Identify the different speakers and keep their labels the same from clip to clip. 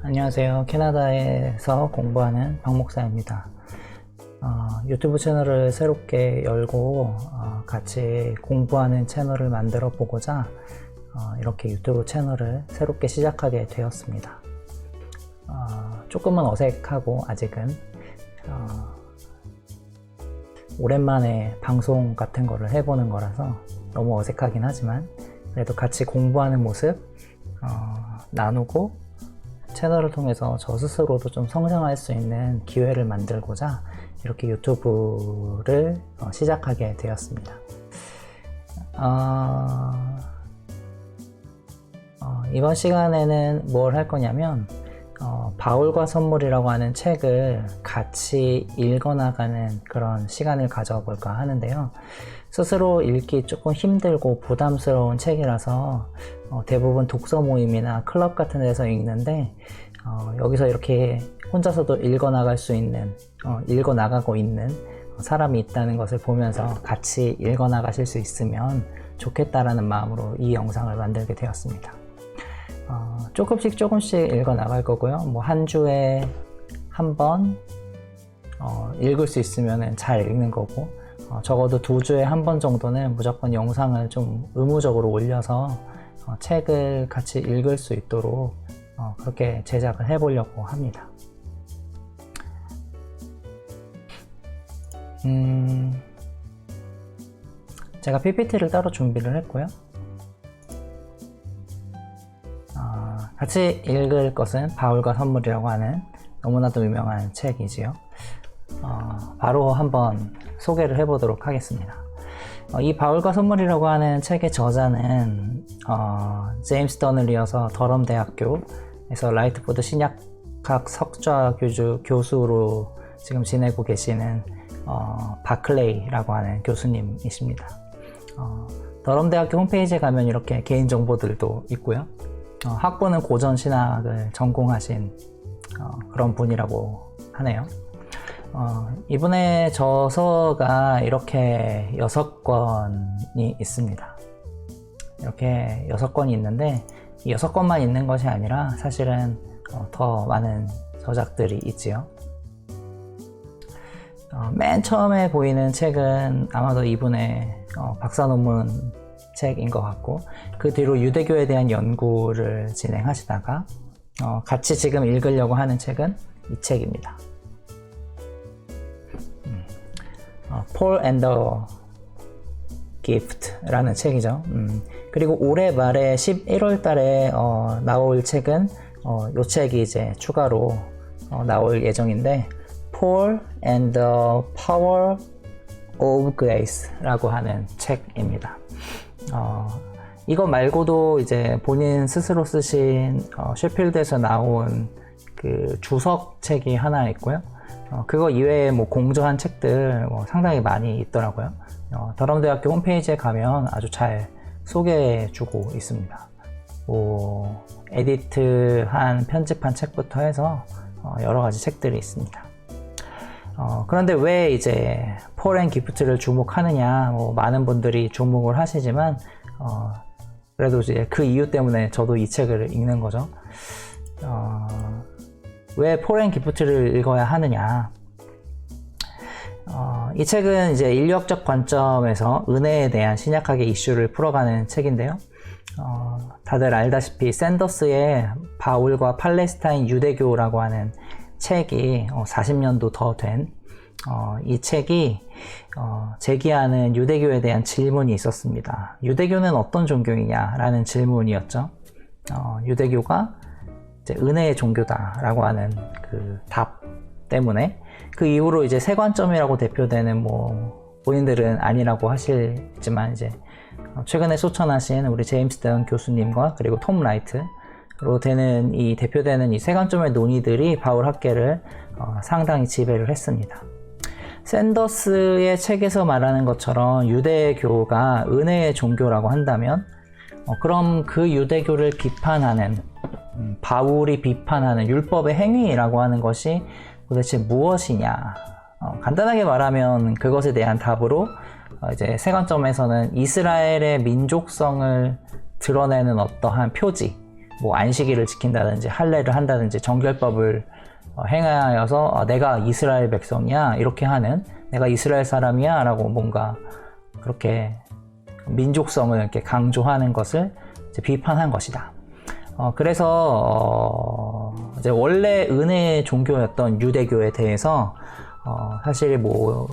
Speaker 1: 안녕하세요. 캐나다에서 공부하는 박 목사입니다. 유튜브 채널을 새롭게 열고 같이 공부하는 채널을 만들어 보고자 이렇게 유튜브 채널을 새롭게 시작하게 되었습니다. 조금은 어색하고 아직은 오랜만에 방송 같은 거를 해보는 거라서 너무 어색하긴 하지만 그래도 같이 공부하는 모습 나누고 채널을 통해서 저 스스로도 좀 성장할 수 있는 기회를 만들고자 이렇게 유튜브를 시작하게 되었습니다. 이번 시간에는 뭘 할 거냐면 바울과 선물이라고 하는 책을 같이 읽어나가는 그런 시간을 가져볼까 하는데요. 스스로 읽기 조금 힘들고 부담스러운 책이라서 대부분 독서 모임이나 클럽 같은 데서 읽는데 여기서 이렇게 혼자서도 읽어나갈 수 있는, 읽어나가고 있는 사람이 있다는 것을 보면서 같이 읽어나가실 수 있으면 좋겠다라는 마음으로 이 영상을 만들게 되었습니다. 조금씩 읽어나갈 거고요. 뭐 한 주에 한 번 읽을 수 있으면 잘 읽는 거고 적어도 2주에 한 번 정도는 무조건 영상을 좀 의무적으로 올려서 책을 같이 읽을 수 있도록 그렇게 제작을 해보려고 합니다. 제가 PPT를 따로 준비를 했고요. 같이 읽을 것은 바울과 선물이라고 하는 너무나도 유명한 책이지요. 바로 한번 소개를 해보도록 하겠습니다. 이 바울과 선물이라고 하는 책의 저자는 제임스 더널리어서 더럼 대학교에서 라이트포드 신약학 석좌 교수로 지금 지내고 계시는 바클레이라고 하는 교수님이십니다. 더럼 대학교 홈페이지에 가면 이렇게 개인 정보들도 있고요. 학부는 고전 신학을 전공하신 그런 분이라고 하네요. 이분의 저서가 이렇게 6권이 있습니다. 이렇게 6권이 있는데 이 6권만 있는 것이 아니라 사실은 더 많은 저작들이 있지요. 맨 처음에 보이는 책은 아마도 이분의 박사 논문 책인 것 같고 그 뒤로 유대교에 대한 연구를 진행하시다가 같이 지금 읽으려고 하는 책은 이 책입니다. Paul and the Gift라는 책이죠. 그리고 올해 말에 11월 달에 나올 책은 이 책이 이제 추가로 나올 예정인데 Paul and the Power of Grace라고 하는 책입니다. 이거 말고도 이제 본인 스스로 쓰신 셰필드에서 나온 그 주석 책이 하나 있고요. 그거 이외에 뭐 공저한 책들 상당히 많이 있더라고요. 더럼대학교 홈페이지에 가면 아주 잘 소개해주고 있습니다. 뭐 에디트한 편집한 책부터 해서 여러 가지 책들이 있습니다. 그런데 왜 이제 폴 앤 기프트를 주목하느냐, 많은 분들이 주목을 하시지만 그래도 이제 그 이유 때문에 저도 이 책을 읽는 거죠. 왜 폴 앤 기프트를 읽어야 하느냐? 이 책은 이제 인류학적 관점에서 은혜에 대한 신약학의 이슈를 풀어가는 책인데요. 다들 알다시피 샌더스의 바울과 팔레스타인 유대교라고 하는 책이 40년도 더 된 이 책이 제기하는 유대교에 대한 질문이 있었습니다. 유대교는 어떤 종교이냐라는 질문이었죠. 유대교가 이제 은혜의 종교다라고 하는 그 답 때문에 그 이후로 이제 세 관점이라고 대표되는 본인들은 아니라고 하시지만 이제 최근에 소천하신 우리 제임스 던 교수님과 그리고 톰 라이트로 되는 이 대표되는 이 세 관점의 논의들이 바울 학계를 상당히 지배를 했습니다. 샌더스의 책에서 말하는 것처럼 유대교가 은혜의 종교라고 한다면 그럼 그 유대교를 비판하는 바울이 비판하는 율법의 행위라고 하는 것이 도대체 무엇이냐? 간단하게 말하면 그것에 대한 답으로 이제 세관점에서는 이스라엘의 민족성을 드러내는 어떠한 표지 뭐 안식일을 지킨다든지 할례를 한다든지 정결법을 행하여서 내가 이스라엘 백성이야 이렇게 하는, 내가 이스라엘 사람이야 라고 뭔가 그렇게 민족성을 이렇게 강조하는 것을 이제 비판한 것이다. 그래서 이제 원래 은혜의 종교였던 유대교에 대해서 사실 뭐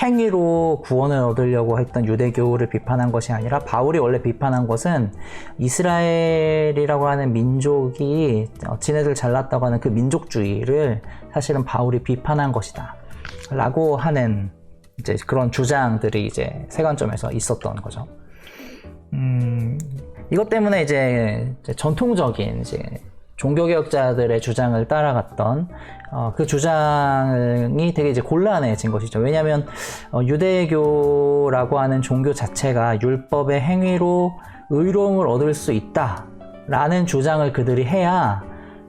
Speaker 1: 행위로 구원을 얻으려고 했던 유대교를 비판한 것이 아니라, 바울이 원래 비판한 것은 이스라엘이라고 하는 민족이 지네들 잘났다고 하는 그 민족주의를 사실은 바울이 비판한 것이다 라고 하는 이제 그런 주장들이 이제 세관점에서 있었던 거죠. 이것 때문에 이제 전통적인 이제 종교개혁자들의 주장을 따라갔던 그 주장이 되게 이제 곤란해진 것이죠. 왜냐하면 유대교라고 하는 종교 자체가 율법의 행위로 의로움을 얻을 수 있다라는 주장을 그들이 해야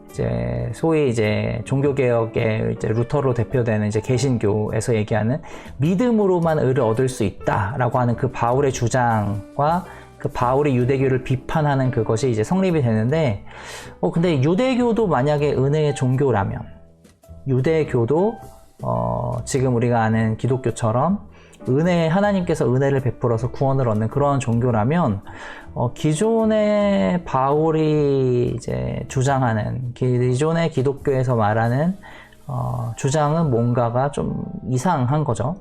Speaker 1: 이제 소위 이제 종교개혁의 이제 루터로 대표되는 이제 개신교에서 얘기하는 믿음으로만 의를 얻을 수 있다라고 하는 그 바울의 주장과 그 바울이 유대교를 비판하는 그것이 이제 성립이 되는데, 근데 유대교도 만약에 은혜의 종교라면, 유대교도 지금 우리가 아는 기독교처럼 하나님께서 은혜를 베풀어서 구원을 얻는 그런 종교라면, 기존의 바울이 이제 주장하는, 기존의 기독교에서 말하는 주장은 뭔가가 좀 이상한 거죠.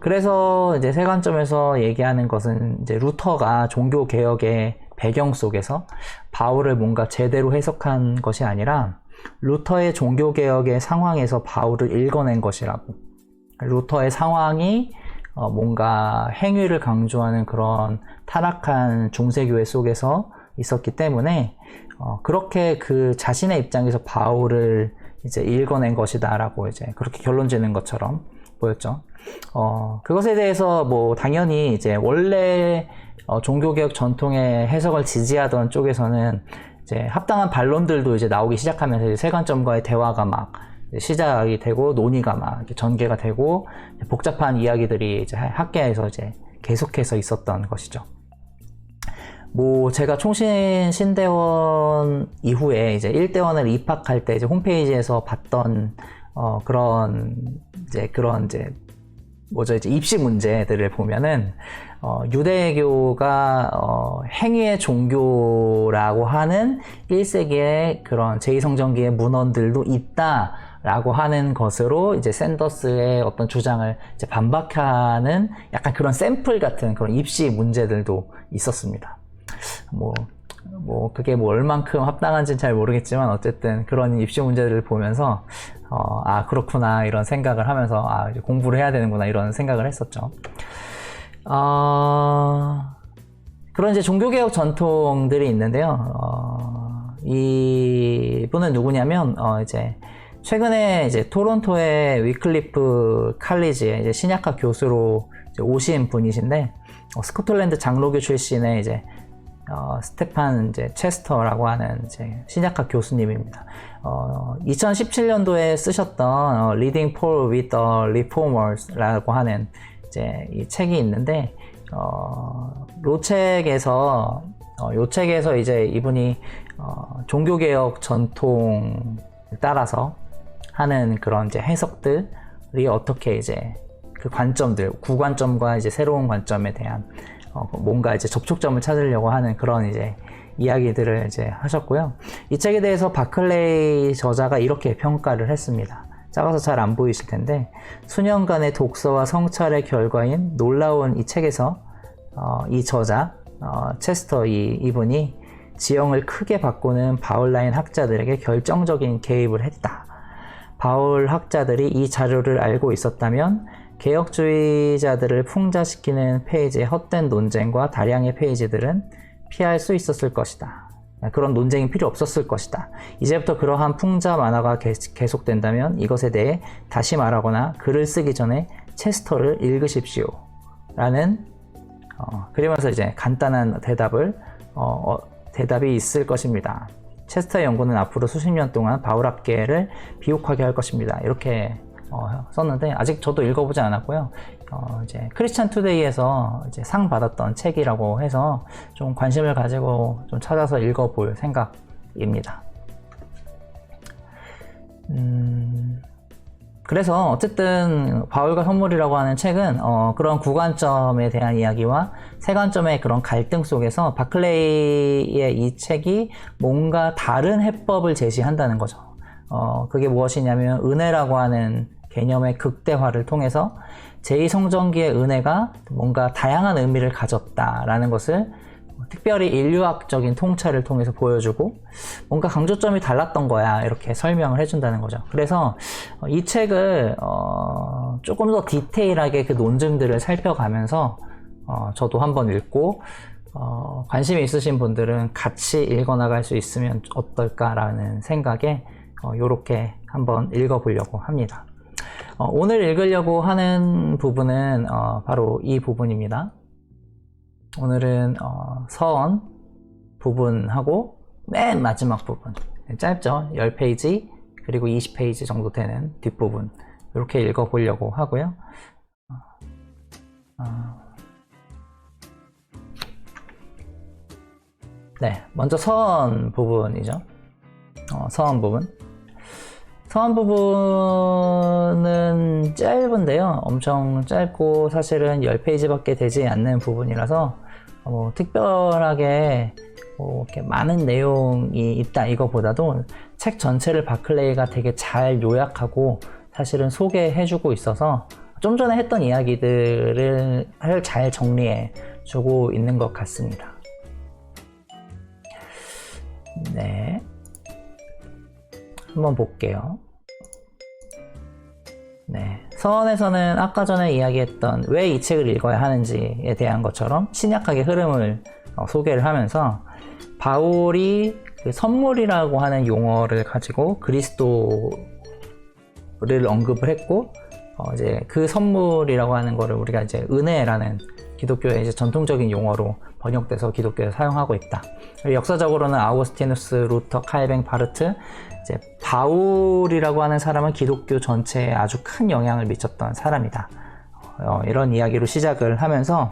Speaker 1: 그래서 이제 세관점에서 얘기하는 것은 이제 루터가 종교 개혁의 배경 속에서 바울을 뭔가 제대로 해석한 것이 아니라 루터의 종교 개혁의 상황에서 바울을 읽어낸 것이라고. 루터의 상황이 뭔가 행위를 강조하는 그런 타락한 중세교회 속에서 있었기 때문에 그렇게 그 자신의 입장에서 바울을 이제 읽어낸 것이다라고 이제 그렇게 결론 지는 것처럼 보였죠. 그것에 대해서 뭐 당연히 이제 원래 종교개혁 전통의 해석을 지지하던 쪽에서는 이제 합당한 반론들도 이제 나오기 시작하면서 이제 세관점과의 대화가 막 시작이 되고 논의가 막 전개가 되고 복잡한 이야기들이 이제 학계에서 이제 계속해서 있었던 것이죠. 뭐 제가 총신 신대원 이후에 이제 일대원을 입학할 때 이제 홈페이지에서 봤던 그런 이제 뭐죠, 이제 입시 문제들을 보면은, 유대교가, 행위의 종교라고 하는 1세기의 그런 제2성전기의 문헌들도 있다라고 하는 것으로 이제 샌더스의 어떤 주장을 이제 반박하는 약간 그런 샘플 같은 그런 입시 문제들도 있었습니다. 그게 뭐 얼만큼 합당한지는 잘 모르겠지만 어쨌든 그런 입시 문제들을 보면서 그렇구나 이런 생각을 하면서 이제 공부를 해야 되는구나 이런 생각을 했었죠. 그런 이제 종교개혁 전통들이 있는데요. 이분은 누구냐면 이제 최근에 이제 토론토의 위클리프 칼리지에 이제 신약학 교수로 이제 오신 분이신데, 스코틀랜드 장로교 출신의 이제 스테판 이제 체스터라고 하는 이제 신약학 교수님입니다. 2017년도에 쓰셨던 Reading Paul with the Reformers라고 하는 이제 이 책이 있는데, 요 책에서 이제 이분이 종교개혁 전통을 따라서 하는 그런 이제 해석들이 어떻게 이제 그 관점들, 구관점과 이제 새로운 관점에 대한 뭔가 이제 접촉점을 찾으려고 하는 그런 이제 이야기들을 이제 하셨고요. 이 책에 대해서 바클레이 저자가 이렇게 평가를 했습니다. 작아서 잘 안 보이실 텐데, 수년간의 독서와 성찰의 결과인 놀라운 이 책에서 이 저자 체스터 이분이 지형을 크게 바꾸는 바울라인 학자들에게 결정적인 개입을 했다. 바울 학자들이 이 자료를 알고 있었다면 개혁주의자들을 풍자시키는 페이지의 헛된 논쟁과 다량의 페이지들은 피할 수 있었을 것이다. 그런 논쟁이 필요 없었을 것이다. 이제부터 그러한 풍자 만화가 계속된다면 이것에 대해 다시 말하거나 글을 쓰기 전에 체스터를 읽으십시오. 라는 그러면서 이제 간단한 대답이 있을 것입니다. 체스터의 연구는 앞으로 수십 년 동안 바울학계를 비옥하게 할 것입니다. 이렇게 썼는데 아직 저도 읽어보지 않았고요. 이제 크리스찬 투데이에서 이제 상 받았던 책이라고 해서 좀 관심을 가지고 좀 찾아서 읽어볼 생각입니다. 그래서 어쨌든 바울과 선물이라고 하는 책은 그런 구관점에 대한 이야기와 세관점의 그런 갈등 속에서 바클레이의 이 책이 뭔가 다른 해법을 제시한다는 거죠. 그게 무엇이냐면 은혜라고 하는 개념의 극대화를 통해서 제2성전기의 은혜가 뭔가 다양한 의미를 가졌다라는 것을 특별히 인류학적인 통찰을 통해서 보여주고 뭔가 강조점이 달랐던 거야 이렇게 설명을 해준다는 거죠. 그래서 이 책을 조금 더 디테일하게 그 논증들을 살펴가면서 저도 한번 읽고 관심이 있으신 분들은 같이 읽어나갈 수 있으면 어떨까라는 생각에 이렇게 한번 읽어보려고 합니다. 오늘 읽으려고 하는 부분은 바로 이 부분입니다. 오늘은 서원 부분하고 맨 마지막 부분, 짧죠? 10페이지 그리고 20페이지 정도 되는 뒷부분 이렇게 읽어보려고 하고요. 네, 먼저 서원 부분이죠. 서원 부분. 서원 부분은 짧은데요. 엄청 짧고 사실은 10페이지밖에 되지 않는 부분이라서 특별하게 이렇게 많은 내용이 있다 이거보다도 책 전체를 바클레이가 되게 잘 요약하고 사실은 소개해주고 있어서 좀 전에 했던 이야기들을 잘 정리해 주고 있는 것 같습니다. 네. 한번 볼게요. 네. 서원에서는 아까 전에 이야기했던 왜 이 책을 읽어야 하는지에 대한 것처럼 신약학의 흐름을 소개를 하면서 바울이 그 선물이라고 하는 용어를 가지고 그리스도를 언급을 했고, 이제 그 선물이라고 하는 거를 우리가 이제 은혜라는 기독교의 이제 전통적인 용어로 번역돼서 기독교에 사용하고 있다. 역사적으로는 아우구스티누스, 루터, 칼뱅, 바르트, 이제 바울이라고 하는 사람은 기독교 전체에 아주 큰 영향을 미쳤던 사람이다. 이런 이야기로 시작을 하면서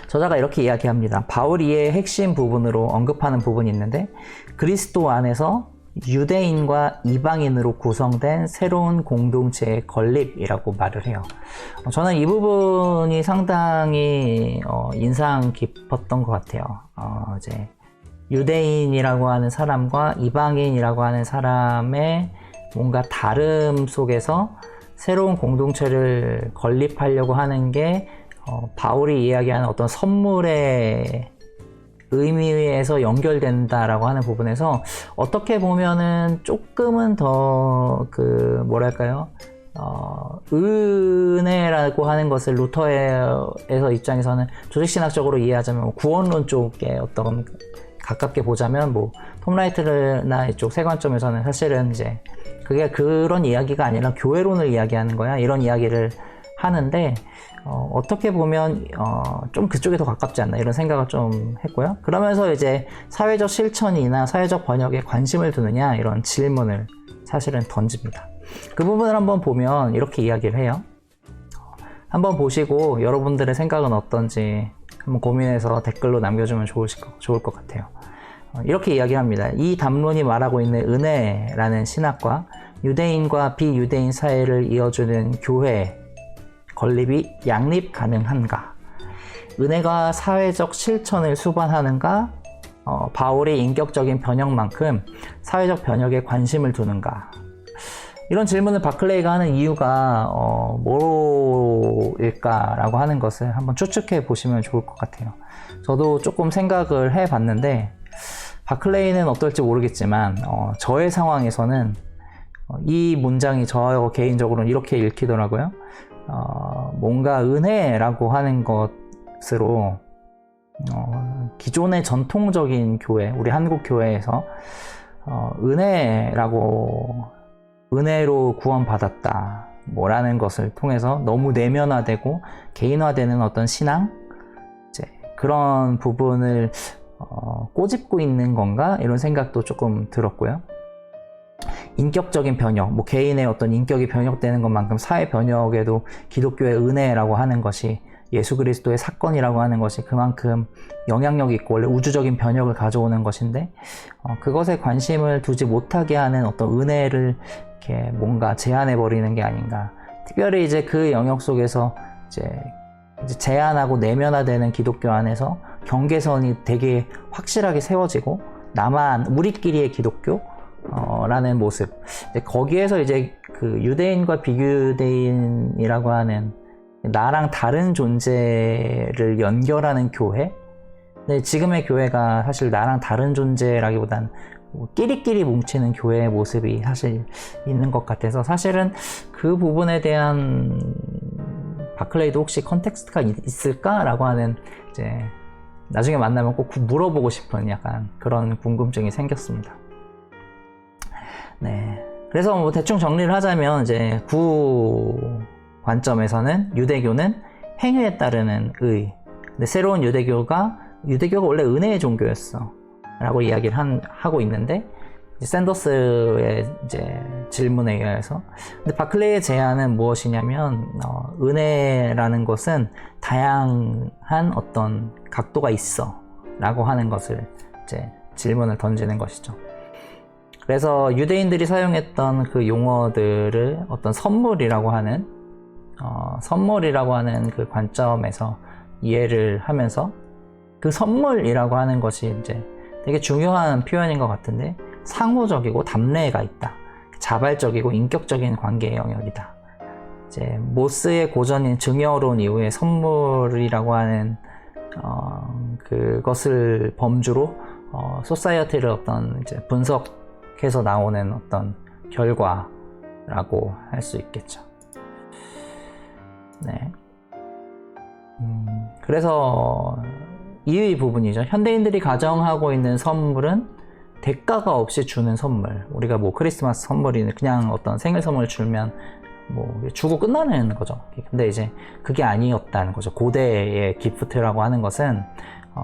Speaker 1: 저자가 이렇게 이야기합니다. 바울 이해의 핵심 부분으로 언급하는 부분이 있는데, 그리스도 안에서 유대인과 이방인으로 구성된 새로운 공동체의 건립이라고 말을 해요. 저는 이 부분이 상당히 인상 깊었던 것 같아요. 이제 유대인이라고 하는 사람과 이방인이라고 하는 사람의 뭔가 다름 속에서 새로운 공동체를 건립하려고 하는 게 바울이 이야기하는 어떤 선물의 의미에서 연결된다라고 하는 부분에서 어떻게 보면은 조금은 더 뭐랄까요? 은혜라고 하는 것을 루터에서 입장에서는 조직신학적으로 이해하자면 구원론 쪽에 어떤 가깝게 보자면 톰 라이트나 이쪽 세관점에서는 사실은 이제 그게 그런 이야기가 아니라 교회론을 이야기하는 거야. 이런 이야기를 하는데 어떻게 보면 좀 그쪽에 더 가깝지 않나 이런 생각을 좀 했고요. 그러면서 이제 사회적 실천이나 사회적 번역에 관심을 두느냐 이런 질문을 사실은 던집니다. 그 부분을 한번 보면 이렇게 이야기를 해요. 한번 보시고 여러분들의 생각은 어떤지 한번 고민해서 댓글로 남겨주면 좋을 것 같아요. 이렇게 이야기합니다. 이 담론이 말하고 있는 은혜라는 신학과 유대인과 비유대인 사이를 이어주는 교회 건립이 양립 가능한가? 은혜가 사회적 실천을 수반하는가? 바울의 인격적인 변혁만큼 사회적 변혁에 관심을 두는가? 이런 질문을 바클레이가 하는 이유가 뭐일까라고 하는 것을 한번 추측해 보시면 좋을 것 같아요. 저도 조금 생각을 해 봤는데 바클레이는 어떨지 모르겠지만 저의 상황에서는 이 문장이 저 개인적으로는 이렇게 읽히더라고요. 뭔가 은혜라고 하는 것으로 기존의 전통적인 교회, 우리 한국 교회에서 은혜로 구원받았다 뭐라는 것을 통해서 너무 내면화되고 개인화되는 어떤 신앙, 이제 그런 부분을 꼬집고 있는 건가 이런 생각도 조금 들었고요. 인격적인 변혁, 뭐 개인의 어떤 인격이 변혁되는 것만큼 사회 변혁에도 기독교의 은혜라고 하는 것이, 예수 그리스도의 사건이라고 하는 것이 그만큼 영향력이 있고 원래 우주적인 변혁을 가져오는 것인데, 그것에 관심을 두지 못하게 하는 어떤 은혜를 이렇게 뭔가 제한해 버리는 게 아닌가. 특별히 이제 그 영역 속에서 이제 제한하고 내면화되는 기독교 안에서 경계선이 되게 확실하게 세워지고, 나만 우리끼리의 기독교 라는 모습. 거기에서 이제 그 유대인과 비유대인이라고 하는 나랑 다른 존재를 연결하는 교회. 근데 지금의 교회가 사실 나랑 다른 존재라기보단 끼리끼리 뭉치는 교회의 모습이 사실 있는 것 같아서, 사실은 그 부분에 대한 바클레이도 혹시 컨텍스트가 있을까라고 하는, 이제 나중에 만나면 꼭 물어보고 싶은 약간 그런 궁금증이 생겼습니다. 네. 그래서 뭐 대충 정리를 하자면, 이제 구 관점에서는 유대교는 행위에 따르는 의. 근데 새로운 유대교가 원래 은혜의 종교였어 라고 이야기를 하고 있는데, 샌더스의 이제 질문에 의해서. 근데 바클레이의 제안은 무엇이냐면, 은혜라는 것은 다양한 어떤 각도가 있어 라고 하는 것을 이제 질문을 던지는 것이죠. 그래서 유대인들이 사용했던 그 용어들을 어떤 선물이라고 하는 그 관점에서 이해를 하면서, 그 선물이라고 하는 것이 이제 되게 중요한 표현인 것 같은데, 상호적이고 담례가 있다. 자발적이고 인격적인 관계의 영역이다. 이제 모스의 고전인 증여론 이후에 선물이라고 하는 그것을 범주로 소사이어티를 어떤 이제 분석해서 나오는 어떤 결과라고 할 수 있겠죠. 네. 그래서 이 부분이죠. 현대인들이 가정하고 있는 선물은 대가가 없이 주는 선물. 우리가 뭐 크리스마스 선물이 그냥 어떤 생일 선물 주면 뭐 주고 끝나는 거죠. 근데 이제 그게 아니었다는 거죠. 고대의 기프트라고 하는 것은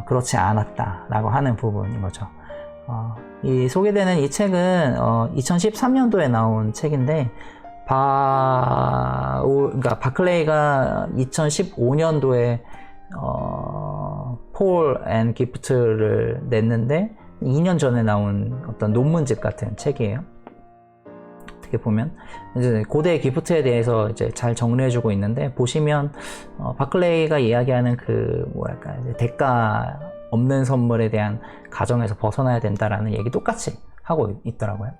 Speaker 1: 그렇지 않았다라고 하는 부분인 거죠. 이 소개되는 이 책은 2013년도에 나온 책인데, 그러니까 바클레이가 2015년도에 폴 앤 기프트를 냈는데 2년 전에 나온 어떤 논문집 같은 책이에요. 어떻게 보면 이제 고대 기프트에 대해서 이제 잘 정리해주고 있는데, 보시면 바클레이가 이야기하는 그 뭐랄까 이제 대가 없는 선물에 대한 가정에서 벗어나야 된다라는 얘기 똑같이 하고 있더라고요.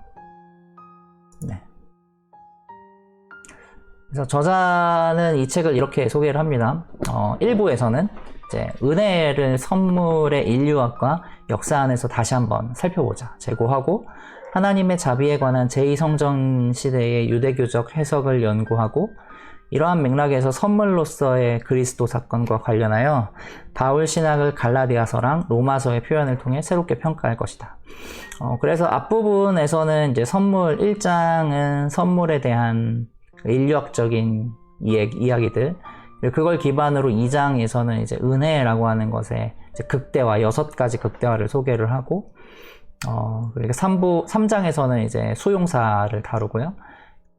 Speaker 1: 네. 그래서 저자는 이 책을 이렇게 소개를 합니다. 1부에서는 이제 은혜를 선물의 인류학과 역사 안에서 다시 한번 살펴보자 제고하고, 하나님의 자비에 관한 제2성전 시대의 유대교적 해석을 연구하고, 이러한 맥락에서 선물로서의 그리스도 사건과 관련하여 바울 신학을 갈라디아서랑 로마서의 표현을 통해 새롭게 평가할 것이다. 그래서 앞부분에서는 이제 선물 1장은 선물에 대한 인류학적인 이야기들, 그걸 기반으로 2장에서는 이제 은혜라고 하는 것의 이제 극대화, 6가지 극대화를 소개를 하고, 그리고 3장에서는 이제 수용사를 다루고요.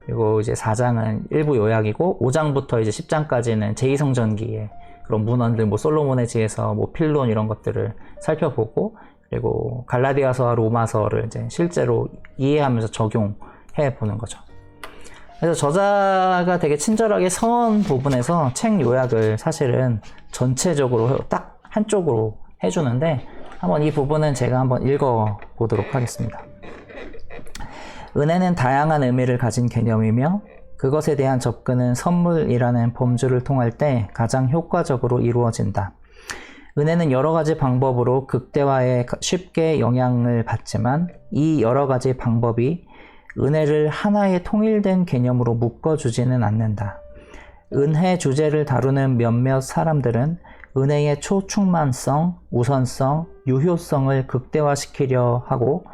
Speaker 1: 그리고 이제 4장은 일부 요약이고, 5장부터 이제 10장까지는 제2성전기의 그런 문헌들, 뭐 솔로몬의 지에서 뭐 필론 이런 것들을 살펴보고, 그리고 갈라디아서와 로마서를 이제 실제로 이해하면서 적용해 보는 거죠. 그래서 저자가 되게 친절하게 선 부분에서 책 요약을 사실은 전체적으로 딱 한쪽으로 해주는데, 한번 이 부분은 제가 한번 읽어 보도록 하겠습니다. 은혜는 다양한 의미를 가진 개념이며, 그것에 대한 접근은 선물이라는 범주를 통할 때 가장 효과적으로 이루어진다. 은혜는 여러 가지 방법으로 극대화에 쉽게 영향을 받지만, 이 여러 가지 방법이 은혜를 하나의 통일된 개념으로 묶어주지는 않는다. 은혜 주제를 다루는 몇몇 사람들은 은혜의 초충만성, 우선성, 유효성을 극대화시키려 하고,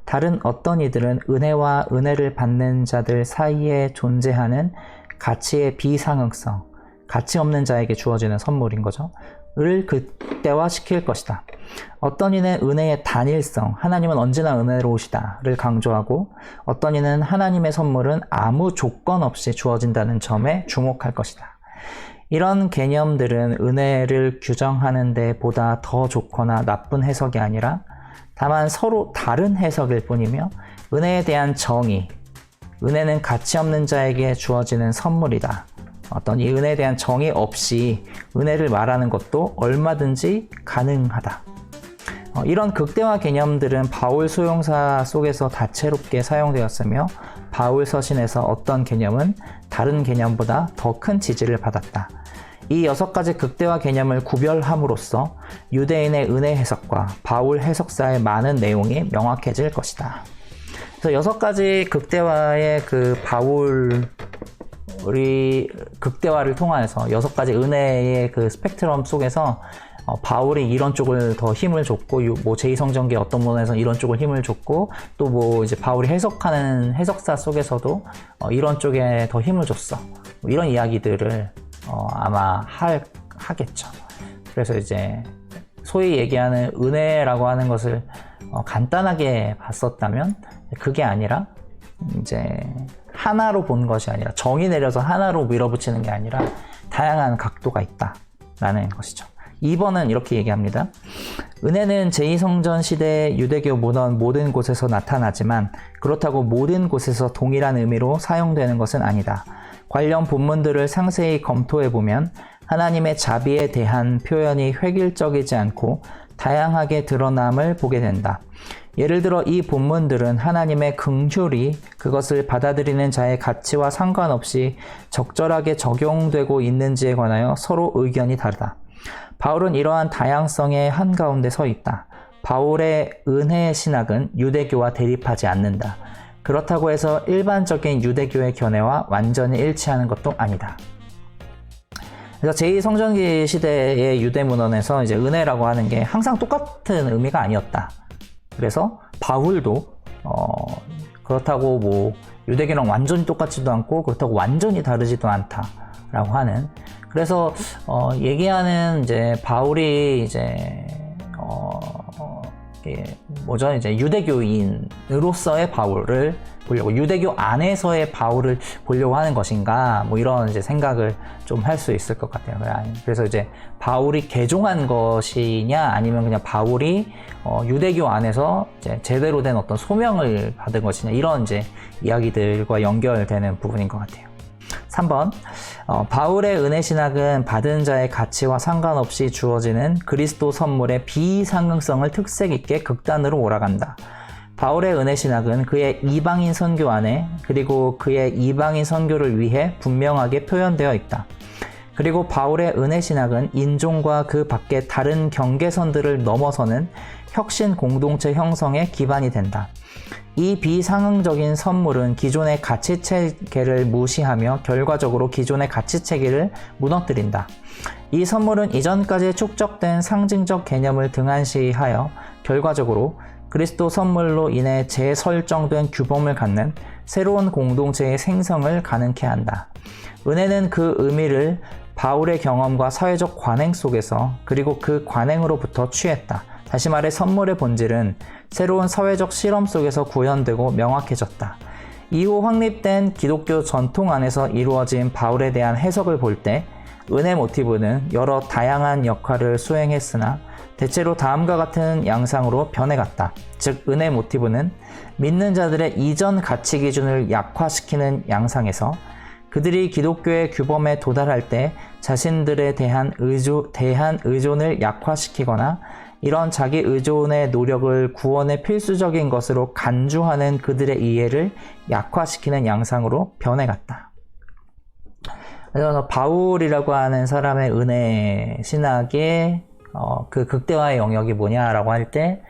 Speaker 1: 다른 어떤 이들은 은혜와 은혜를 받는 자들 사이에 존재하는 가치의 비상응성, 가치 없는 자에게 주어지는 선물인 거죠. 을 극대화시킬 것이다. 어떤 이는 은혜의 단일성, 하나님은 언제나 은혜로우시다를 강조하고 어떤 이는 하나님의 선물은 아무 조건 없이 주어진다는 점에 주목할 것이다. 이런 개념들은 은혜를 규정하는 데 보다 더 좋거나 나쁜 해석이 아니라 다만 서로 다른 해석일 뿐이며 은혜에 대한 정의, 은혜는 가치 없는 자에게 주어지는 선물이다. 어떤 이 은혜에 대한 정의 없이 은혜를 말하는 것도 얼마든지 가능하다. 이런 극대화 개념들은 바울 소용사 속에서 다채롭게 사용되었으며 바울 서신에서 어떤 개념은 다른 개념보다 더 큰 지지를 받았다. 이 6가지 극대화 개념을 구별함으로써 유대인의 은혜 해석과 바울 해석사의 많은 내용이 명확해질 것이다. 그래서 6가지 극대화의 그 바울이 극대화를 통하여서 6가지 은혜의 그 스펙트럼 속에서 바울이 이런 쪽을 더 힘을 줬고, 뭐 제2성전기 어떤 부분에서는 이런 쪽을 힘을 줬고, 또 뭐 이제 바울이 해석하는 해석사 속에서도 이런 쪽에 더 힘을 줬어. 뭐 이런 이야기들을 아마 하겠죠. 그래서 이제 소위 얘기하는 은혜라고 하는 것을 간단하게 봤었다면 그게 아니라 이제 하나로 본 것이 아니라 정의 내려서 하나로 밀어붙이는 게 아니라 다양한 각도가 있다라는 것이죠. 2번은 이렇게 얘기합니다. 은혜는 제2성전 시대의 유대교 문헌 모든 곳에서 나타나지만 그렇다고 모든 곳에서 동일한 의미로 사용되는 것은 아니다. 관련 본문들을 상세히 검토해보면 하나님의 자비에 대한 표현이 획일적이지 않고 다양하게 드러남을 보게 된다. 예를 들어 이 본문들은 하나님의 긍휼이 그것을 받아들이는 자의 가치와 상관없이 적절하게 적용되고 있는지에 관하여 서로 의견이 다르다. 바울은 이러한 다양성의 한가운데 서 있다. 바울의 은혜의 신학은 유대교와 대립하지 않는다. 그렇다고 해서 일반적인 유대교의 견해와 완전히 일치하는 것도 아니다. 그래서 제2성전기 시대의 유대문헌에서 이제 은혜라고 하는 게 항상 똑같은 의미가 아니었다. 그래서 바울도 그렇다고 뭐 유대교랑 완전히 똑같지도 않고 그렇다고 완전히 다르지도 않다라고 하는, 그래서 얘기하는 이제 바울이 이제 이제 유대교인으로서의 바울을 보려고, 유대교 안에서의 바울을 보려고 하는 것인가, 뭐 이런 이제 생각을 좀 할 수 있을 것 같아요. 그래서 이제 바울이 개종한 것이냐, 아니면 그냥 바울이 유대교 안에서 이제 제대로 된 어떤 소명을 받은 것이냐, 이런 이제 이야기들과 연결되는 부분인 것 같아요. 3번, 바울의 은혜 신학은 받은 자의 가치와 상관없이 주어지는 그리스도 선물의 비상응성을 특색 있게 극단으로 몰아간다. 바울의 은혜 신학은 그의 이방인 선교 안에, 그리고 그의 이방인 선교를 위해 분명하게 표현되어 있다. 그리고 바울의 은혜 신학은 인종과 그 밖의 다른 경계선들을 넘어서는 혁신 공동체 형성의 기반이 된다. 이 비상응적인 선물은 기존의 가치체계를 무시하며 결과적으로 기존의 가치체계를 무너뜨린다. 이 선물은 이전까지 축적된 상징적 개념을 등한시하여 결과적으로 그리스도 선물로 인해 재설정된 규범을 갖는 새로운 공동체의 생성을 가능케 한다. 은혜는 그 의미를 바울의 경험과 사회적 관행 속에서, 그리고 그 관행으로부터 취했다. 다시 말해 선물의 본질은 새로운 사회적 실험 속에서 구현되고 명확해졌다. 이후 확립된 기독교 전통 안에서 이루어진 바울에 대한 해석을 볼 때 은혜 모티브는 여러 다양한 역할을 수행했으나 대체로 다음과 같은 양상으로 변해갔다. 즉 은혜 모티브는 믿는 자들의 이전 가치 기준을 약화시키는 양상에서 그들이 기독교의 규범에 도달할 때 자신들에 대한 의존을 약화시키거나 이런 자기 의존의 노력을 구원의 필수적인 것으로 간주하는 그들의 이해를 약화시키는 양상으로 변해갔다. 그래서 바울이라고 하는 사람의 은혜 신학의 그 극대화의 영역이 뭐냐라고 할 때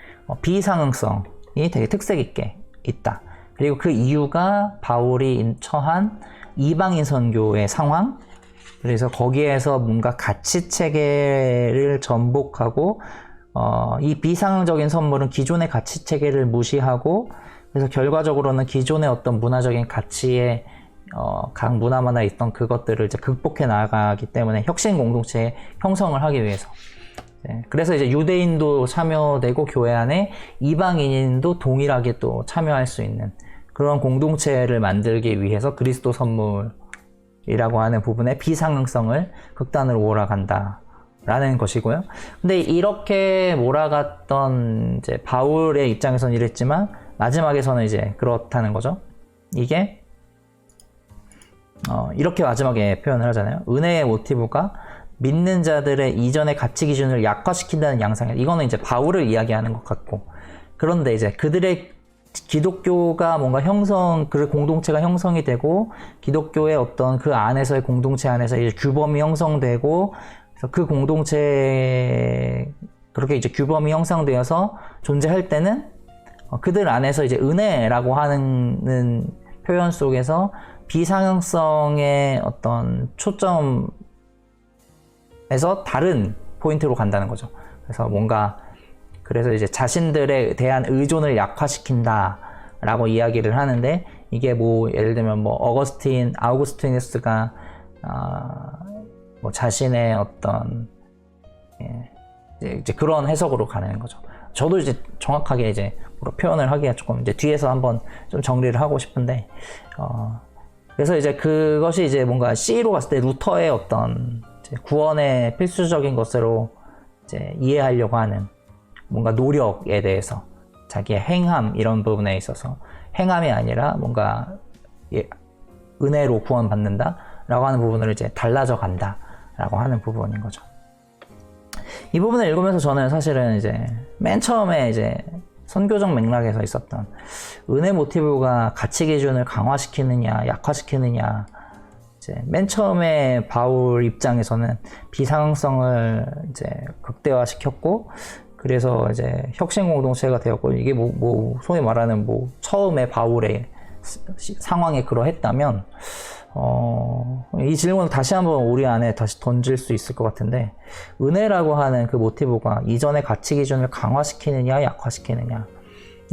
Speaker 1: 비상응성이 되게 특색 있게 있다. 그리고 그 이유가 바울이 처한 이방인 선교의 상황, 그래서 거기에서 뭔가 가치 체계를 전복하고 이 비상응적인 선물은 기존의 가치 체계를 무시하고, 그래서 결과적으로는 기존의 어떤 문화적인 가치에 각 문화마다 있던 그것들을 이제 극복해 나가기 때문에 혁신 공동체 형성을 하기 위해서. 그래서 이제 유대인도 참여되고 교회 안에 이방인도 동일하게 또 참여할 수 있는 그런 공동체를 만들기 위해서 그리스도 선물이라고 하는 부분의 비상응성을 극단으로 몰아간다라는 것이고요. 근데 이렇게 몰아갔던 이제 바울의 입장에서는 이랬지만 마지막에서는 이제 그렇다는 거죠. 이게 이렇게 마지막에 표현을 하잖아요. 은혜의 모티브가 믿는 자들의 이전의 가치 기준을 약화시킨다는 양상이에요. 이거는 이제 바울을 이야기하는 것 같고, 그런데 이제 그들의 기독교가 뭔가 그 공동체가 형성이 되고, 기독교의 어떤 그 안에서의 공동체 안에서 이제 규범이 형성되고, 그래서 그 공동체 그렇게 이제 규범이 형성되어서 존재할 때는 그들 안에서 이제 은혜라고 하는 표현 속에서 비상형성의 어떤 초점에서 다른 포인트로 간다는 거죠. 그래서 이제 자신들에 대한 의존을 약화시킨다라고 이야기를 하는데, 이게 뭐 예를 들면 뭐 아우구스티누스가 뭐 자신의 어떤 이제 그런 해석으로 가는 거죠. 저도 이제 정확하게 이제 표현을 하기가 조금 이제 뒤에서 한번 좀 정리를 하고 싶은데, 그래서 이제 그것이 이제 뭔가 C로 봤을 때 루터의 어떤 이제 구원의 필수적인 것으로 이제 이해하려고 하는 뭔가 노력에 대해서, 자기의 행함 이런 부분에 있어서 행함이 아니라 뭔가 은혜로 구원받는다라고 하는 부분을 이제 달라져 간다라고 하는 부분인 거죠. 이 부분을 읽으면서 저는 사실은 이제 맨 처음에 이제 선교적 맥락에서 있었던 은혜 모티브가 가치 기준을 강화시키느냐 약화시키느냐, 이제 맨 처음에 바울 입장에서는 비상응성을 이제 극대화시켰고, 그래서 이제 혁신 공동체가 되었고, 이게 소위 말하는 처음에 바울의 상황에 그러했다면, 이 질문을 다시 한번 우리 안에 다시 던질 수 있을 것 같은데, 은혜라고 하는 그 모티브가 이전의 가치 기준을 강화시키느냐 약화시키느냐.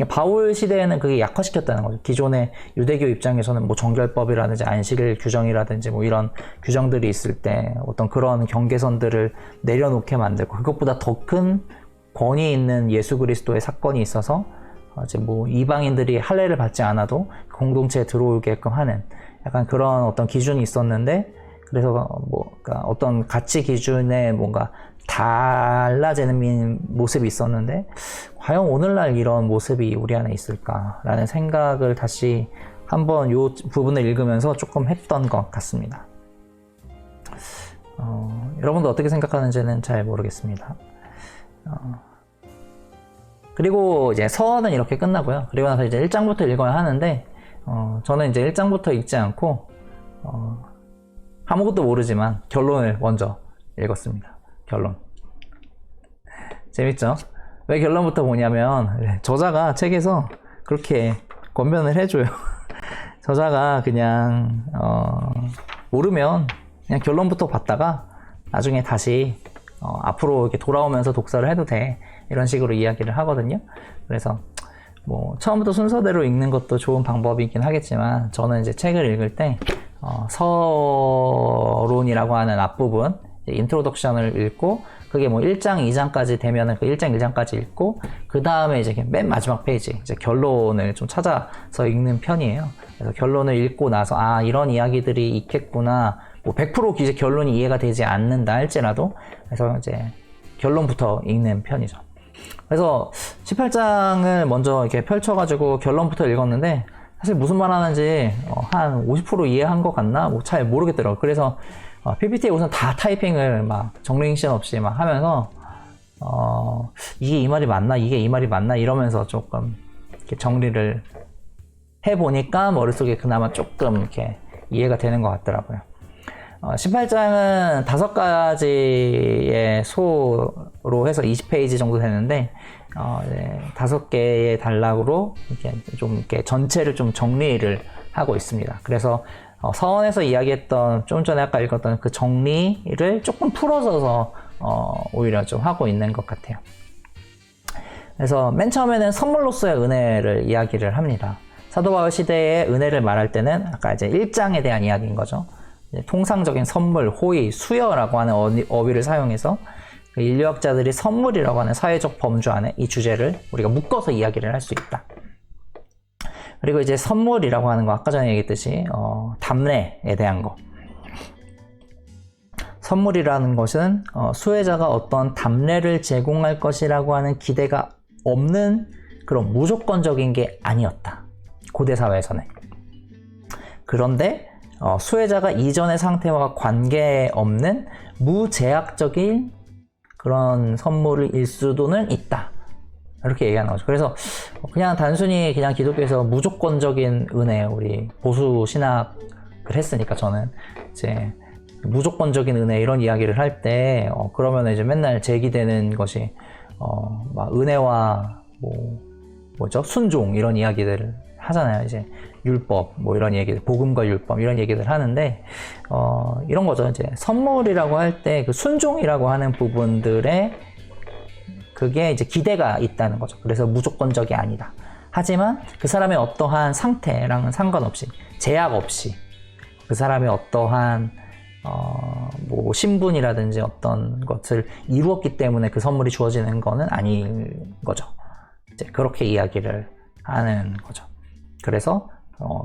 Speaker 1: 바울 시대에는 그게 약화시켰다는 거죠. 기존의 유대교 입장에서는 뭐 정결법이라든지 안식일 규정이라든지 뭐 이런 규정들이 있을 때 어떤 그런 경계선들을 내려놓게 만들고, 그것보다 더 큰 권위 있는 예수 그리스도의 사건이 있어서 이제 뭐 이방인들이 할례를 받지 않아도 공동체에 들어오게끔 하는 약간 그런 어떤 기준이 있었는데, 그래서 그러니까 어떤 가치 기준에 뭔가 달라지는 모습이 있었는데, 과연 오늘날 이런 모습이 우리 안에 있을까라는 생각을 다시 한번 이 부분을 읽으면서 조금 했던 것 같습니다. 여러분도 어떻게 생각하는지는 잘 모르겠습니다. 그리고 이제 서원은 이렇게 끝나고요. 그리고 나서 이제 1장부터 읽어야 하는데, 저는 이제 1장부터 읽지 않고 아무것도 모르지만 결론을 먼저 읽었습니다. 결론. 재밌죠? 왜 결론부터 보냐면, 저자가 책에서 그렇게 권면을 해줘요. 저자가 그냥 모르면 그냥 결론부터 봤다가 나중에 다시 앞으로 이렇게 돌아오면서 독서를 해도 돼, 이런 식으로 이야기를 하거든요. 그래서 뭐 처음부터 순서대로 읽는 것도 좋은 방법이긴 하겠지만, 저는 이제 책을 읽을 때 서론이라고 하는 앞부분, 인트로덕션을 읽고, 그게 뭐 1장, 2장까지 되면은 그 1장, 2장까지 읽고, 그 다음에 이제 맨 마지막 페이지, 이제 결론을 좀 찾아서 읽는 편이에요. 그래서 결론을 읽고 나서, 이런 이야기들이 있겠구나, 뭐 100% 이제 결론이 이해가 되지 않는다 할지라도, 그래서 이제 결론부터 읽는 편이죠. 그래서 18장을 먼저 이렇게 펼쳐가지고 결론부터 읽었는데, 사실 무슨 말 하는지 한 50% 이해한 것 같나? 뭐 잘 모르겠더라고요. 그래서 PPT에 우선 다 타이핑을 막 정리행신 없이 막 하면서 이게 이 말이 맞나? 이게 이 말이 맞나? 이러면서 조금 이렇게 정리를 해보니까 머릿속에 그나마 조금 이렇게 이해가 되는 것 같더라고요. 18장은 5가지의 소로 해서 20페이지 정도 되는데, 5개의 단락으로 이렇게 좀 이렇게 전체를 좀 정리를 하고 있습니다. 그래서 서원에서 이야기했던, 좀 전에 아까 읽었던 그 정리를 조금 풀어져서 오히려 좀 하고 있는 것 같아요. 그래서 맨 처음에는 선물로서의 은혜를 이야기를 합니다. 사도 바울 시대의 은혜를 말할 때는 아까 이제 일장에 대한 이야기인 거죠. 통상적인 선물, 호의, 수여라고 하는 어휘를 사용해서 인류학자들이 선물이라고 하는 사회적 범주 안에 이 주제를 우리가 묶어서 이야기를 할 수 있다. 그리고 이제 선물이라고 하는 거 아까 전에 얘기했듯이 담례에 대한 거. 선물이라는 것은 수혜자가 어떤 담례를 제공할 것이라고 하는 기대가 없는 그런 무조건적인 게 아니었다. 고대 사회에서는. 그런데 수혜자가 이전의 상태와 관계없는 무제약적인 그런 선물일 수도는 있다. 이렇게 얘기하는 거죠. 그래서 그냥 단순히 그냥 기독교에서 무조건적인 은혜, 우리 보수 신학을 했으니까 저는 이제 무조건적인 은혜 이런 이야기를 할 때 그러면 이제 맨날 제기되는 것이 막 은혜와 뭐죠? 순종 이런 이야기들을 하잖아요. 이제 율법 뭐 이런 얘기들, 복음과 율법 이런 얘기들 하는데 이런 거죠. 이제 선물이라고 할 때 그 순종이라고 하는 부분들에 그게 이제 기대가 있다는 거죠. 그래서 무조건적이 아니다. 하지만 그 사람의 어떠한 상태랑은 상관없이 제약 없이 그 사람의 어떠한 뭐 신분이라든지 어떤 것을 이루었기 때문에 그 선물이 주어지는 거는 아닌 거죠. 이제 그렇게 이야기를 하는 거죠. 그래서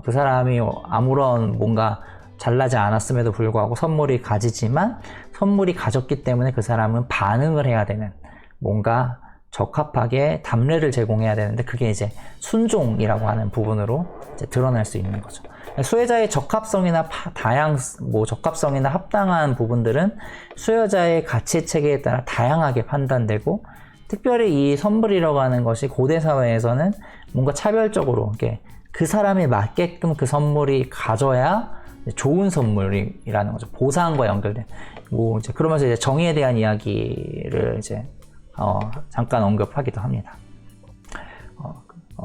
Speaker 1: 그 사람이 아무런 뭔가 잘나지 않았음에도 불구하고 선물이 가지지만 선물이 가졌기 때문에 그 사람은 반응을 해야 되는 뭔가 적합하게 담례를 제공해야 되는데 그게 이제 순종이라고 하는 부분으로 이제 드러날 수 있는 거죠. 수혜자의 적합성이나 적합성이나 합당한 부분들은 수혜자의 가치 체계에 따라 다양하게 판단되고 특별히 이 선물이라고 하는 것이 고대 사회에서는 뭔가 차별적으로 이렇게 그 사람에 맞게끔 그 선물이 가져야 좋은 선물이라는 거죠. 보상과 연결된. 뭐 이제 그러면서 이제 정의에 대한 이야기를 이제 잠깐 언급하기도 합니다.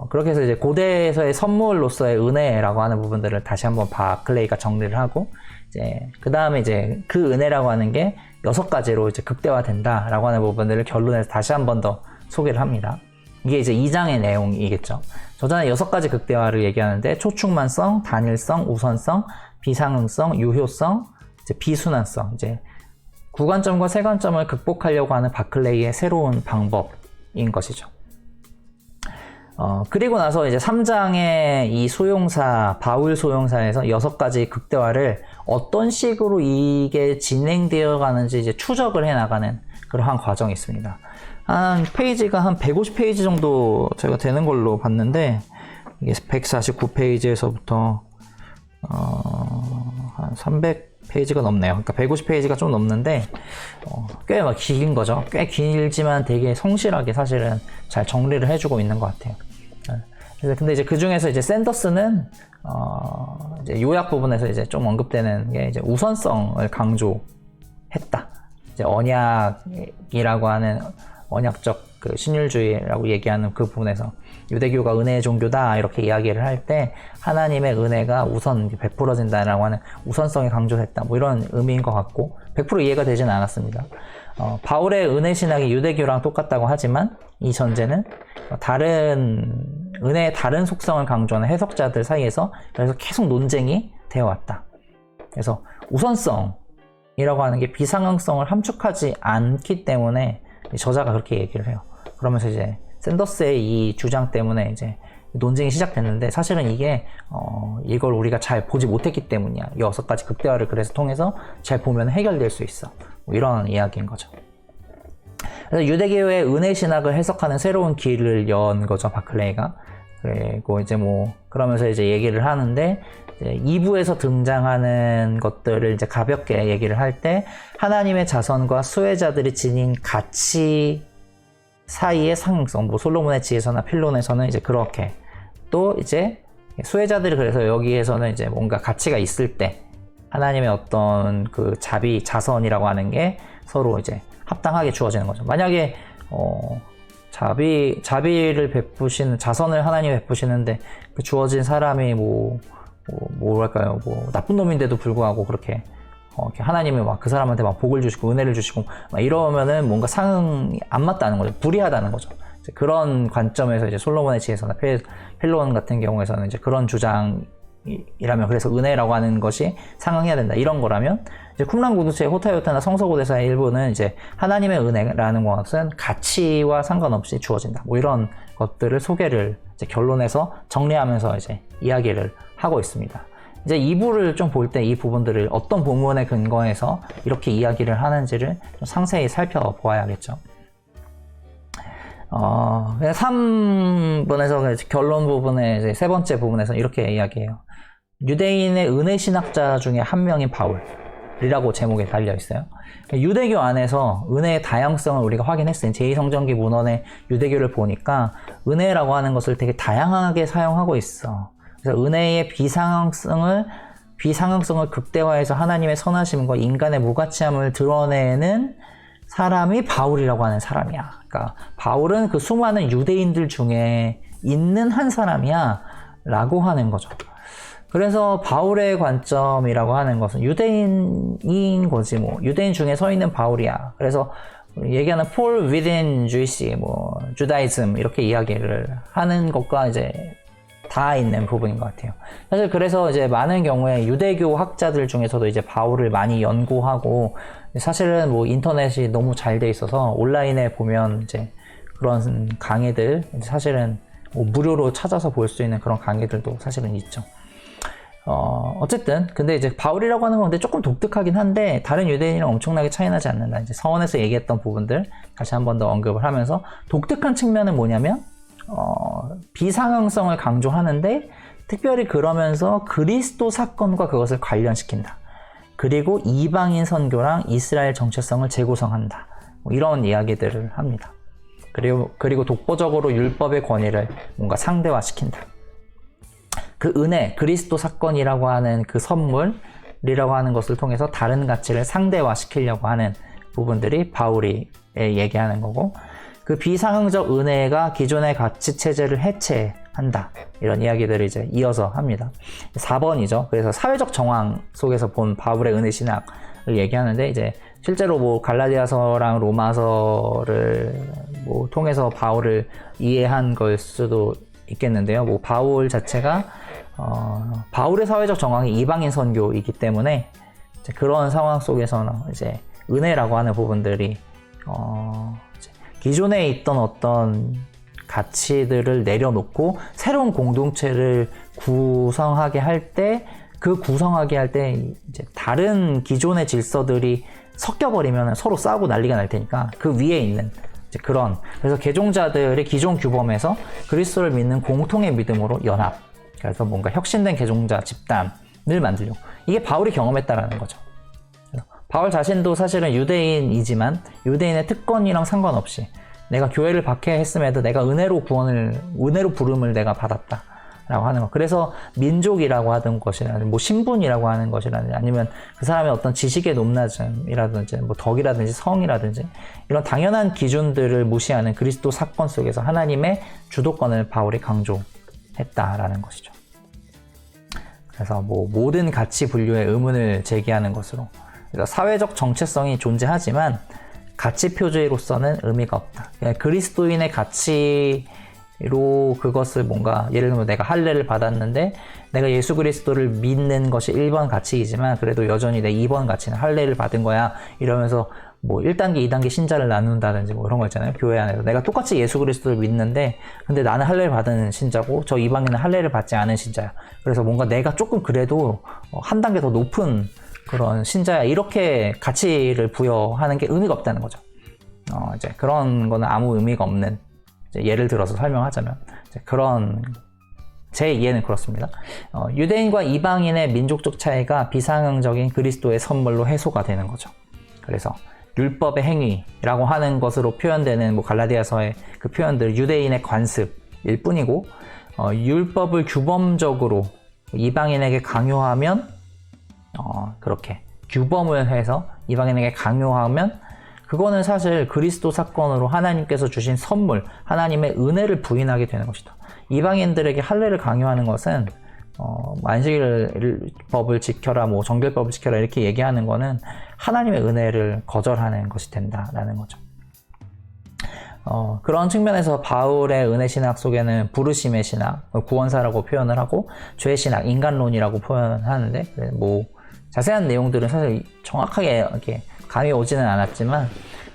Speaker 1: 그렇게 해서 이제 고대에서의 선물로서의 은혜라고 하는 부분들을 다시 한번 바클레이가 정리를 하고 이제 그 다음에 이제 그 은혜라고 하는 게 6가지로 이제 극대화된다라고 하는 부분들을 결론에서 다시 한 번 더 소개를 합니다. 이게 이제 2장의 내용이겠죠. 저자는 6가지 극대화를 얘기하는데 초충만성, 단일성, 우선성, 비상응성, 유효성, 이제 비순환성, 이제 구관점과 세관점을 극복하려고 하는 바클레이의 새로운 방법인 것이죠. 그리고 나서 이제 3장의 이 소용사, 바울 소용사에서 6가지 극대화를 어떤 식으로 이게 진행되어 가는지 이제 추적을 해 나가는 그러한 과정이 있습니다. 한 페이지가 한 150페이지 정도 제가 되는 걸로 봤는데 이게 149페이지에서부터 한 300페이지가 넘네요. 그러니까 150페이지가 좀 넘는데 꽤 막 긴 거죠. 꽤 길지만 되게 성실하게 사실은 잘 정리를 해주고 있는 것 같아요. 그래서 근데 이제 그 중에서 이제 샌더스는 이제 요약 부분에서 이제 좀 언급되는 게 이제 우선성을 강조했다. 이제 언약이라고 하는 언약적 그 신율주의라고 얘기하는 그 부분에서 유대교가 은혜의 종교다 이렇게 이야기를 할 때 하나님의 은혜가 우선 베풀어진다라고 하는 우선성이 강조됐다 뭐 이런 의미인 것 같고 100% 이해가 되지는 않았습니다. 바울의 은혜 신학이 유대교랑 똑같다고 하지만 이 전제는 은혜의 다른 속성을 강조하는 해석자들 사이에서 그래서 계속 논쟁이 되어 왔다. 그래서 우선성이라고 하는 게 비상응성을 함축하지 않기 때문에 저자가 그렇게 얘기를 해요. 그러면서 이제 샌더스의 이 주장 때문에 이제 논쟁이 시작됐는데 사실은 이게 이걸 우리가 잘 보지 못했기 때문이야. 6가지 극대화를 그래서 통해서 잘 보면 해결될 수 있어. 뭐 이런 이야기인 거죠. 그래서 유대교의 은혜 신학을 해석하는 새로운 길을 연 거죠, 바클레이가. 그리고 이제 뭐 그러면서 이제 얘기를 하는데 이제 2부에서 등장하는 것들을 이제 가볍게 얘기를 할 때 하나님의 자선과 수혜자들이 지닌 가치 사이의 상응성, 뭐 솔로몬의 지혜서나 필론에서는 이제 그렇게 또 이제 수혜자들이 그래서 여기에서는 이제 뭔가 가치가 있을 때 하나님의 어떤 그 자선이라고 하는 게 서로 이제 합당하게 주어지는 거죠. 만약에 자비를 베푸시는 자선을 하나님이 베푸시는데 그 주어진 사람이 뭐랄까요, 나쁜 놈인데도 불구하고 그렇게 이렇게 하나님이 막 그 사람한테 막 복을 주시고 은혜를 주시고 막 이러면은 뭔가 상응이 안 맞다는 거죠. 불이하다는 거죠. 이제 그런 관점에서 이제 솔로몬의 지혜서나 펠론 같은 경우에서는 이제 그런 주장이라면, 그래서 은혜라고 하는 것이 상응해야 된다, 이런 거라면, 이제 쿰란 공동체의 호타요타나 성서고대사의 일부는 이제 하나님의 은혜라는 것은 가치와 상관없이 주어진다, 뭐 이런 것들을 소개를 이제 결론에서 정리하면서 이제 이야기를 하고 있습니다. 이제 2부를 좀 볼 때 이 부분들을 어떤 본문에 근거해서 이렇게 이야기를 하는지를 좀 상세히 살펴보아야겠죠. 3번에서 결론 부분의 이제 세 번째 부분에서 이렇게 이야기해요. 유대인의 은혜 신학자 중에 한 명인 바울이라고 제목에 달려 있어요. 유대교 안에서 은혜의 다양성을 우리가 확인했어요. 제2성전기 문헌의 유대교를 보니까 은혜라고 하는 것을 되게 다양하게 사용하고 있어. 그래서 은혜의 비상응성을 극대화해서 하나님의 선하심과 인간의 무가치함을 드러내는 사람이 바울이라고 하는 사람이야. 그러니까 바울은 그 수많은 유대인들 중에 있는 한 사람이야 라고 하는 거죠. 그래서 바울의 관점이라고 하는 것은 유대인인 거지, 뭐 유대인 중에 서 있는 바울이야. 그래서 얘기하는 Paul within Jewish, 뭐 Judaism 이렇게 이야기를 하는 것과 이제 다 있는 부분인 것 같아요. 사실 그래서 이제 많은 경우에 유대교 학자들 중에서도 이제 바울을 많이 연구하고, 사실은 뭐 인터넷이 너무 잘 돼 있어서 온라인에 보면 이제 그런 강의들 사실은 뭐 무료로 찾아서 볼 수 있는 그런 강의들도 사실은 있죠. 어쨌든 근데 이제 바울이라고 하는 건데 조금 독특하긴 한데 다른 유대인이랑 엄청나게 차이나지 않는다. 이제 서원에서 얘기했던 부분들 다시 한 번 더 언급을 하면서, 독특한 측면은 뭐냐면 비상응성을 강조하는데 특별히 그러면서 그리스도 사건과 그것을 관련시킨다. 그리고 이방인 선교랑 이스라엘 정체성을 재구성한다. 뭐 이런 이야기들을 합니다. 그리고 독보적으로 율법의 권위를 뭔가 상대화시킨다. 그 은혜, 그리스도 사건이라고 하는 그 선물이라고 하는 것을 통해서 다른 가치를 상대화시키려고 하는 부분들이 바울이 얘기하는 거고, 그 비상응적 은혜가 기존의 가치 체제를 해체한다, 이런 이야기들을 이제 이어서 합니다. 4번이죠. 그래서 사회적 정황 속에서 본 바울의 은혜 신학을 얘기하는데, 이제 실제로 뭐 갈라디아서랑 로마서를 뭐 통해서 바울을 이해한 걸 수도 있겠는데요. 뭐 바울 자체가 바울의 사회적 정황이 이방인 선교이기 때문에 이제 그런 상황 속에서는 이제 은혜라고 하는 부분들이 기존에 있던 어떤 가치들을 내려놓고 새로운 공동체를 구성하게 할 때, 그 구성하게 할 때 이제 다른 기존의 질서들이 섞여버리면 서로 싸우고 난리가 날 테니까 그 위에 있는 이제 그런, 그래서 개종자들의 기존 규범에서 그리스도를 믿는 공통의 믿음으로 연합, 그래서 뭔가 혁신된 개종자 집단을 만들려고, 이게 바울이 경험했다라는 거죠. 바울 자신도 사실은 유대인이지만 유대인의 특권이랑 상관없이 내가 교회를 박해했음에도 내가 은혜로 부름을 내가 받았다 라고 하는 거. 그래서 민족이라고 하던 것이라든지 뭐 신분이라고 하는 것이라든지 아니면 그 사람의 어떤 지식의 높낮음이라든지 뭐 덕이라든지 성이라든지 이런 당연한 기준들을 무시하는 그리스도 사건 속에서 하나님의 주도권을 바울이 강조했다라는 것이죠. 그래서 뭐 모든 가치 분류에 의문을 제기하는 것으로, 그래서 사회적 정체성이 존재하지만 가치 표준으로서는 의미가 없다. 그리스도인의 가치로 그것을 뭔가, 예를 들면 내가 할례를 받았는데 내가 예수 그리스도를 믿는 것이 1번 가치이지만 그래도 여전히 내 2번 가치는 할례를 받은 거야, 이러면서 뭐 1단계, 2단계 신자를 나눈다든지 뭐 이런 거 있잖아요. 교회 안에서 내가 똑같이 예수 그리스도를 믿는데 근데 나는 할례를 받은 신자고 저 이방인은 할례를 받지 않은 신자야. 그래서 뭔가 내가 조금 그래도 한 단계 더 높은 그런 신자야, 이렇게 가치를 부여하는 게 의미가 없다는 거죠. 이제 그런 거는 아무 의미가 없는, 이제 예를 들어서 설명하자면 이제 그런, 제 이해는 그렇습니다. 유대인과 이방인의 민족적 차이가 비상응적인 그리스도의 선물로 해소가 되는 거죠. 그래서 율법의 행위라고 하는 것으로 표현되는 뭐 갈라디아서의 그 표현들, 유대인의 관습일 뿐이고, 율법을 규범적으로 이방인에게 강요하면, 그렇게 규범을 해서 이방인에게 강요하면 그거는 사실 그리스도 사건으로 하나님께서 주신 선물, 하나님의 은혜를 부인하게 되는 것이다. 이방인들에게 할례를 강요하는 것은 안식일법을 지켜라, 뭐 정결법을 지켜라 이렇게 얘기하는 거는 하나님의 은혜를 거절하는 것이 된다라는 거죠. 그런 측면에서 바울의 은혜 신학 속에는 부르심의 신학, 구원사라고 표현을 하고 죄의 신학, 인간론이라고 표현하는데 뭐 자세한 내용들은 사실 정확하게 이렇게 감이 오지는 않았지만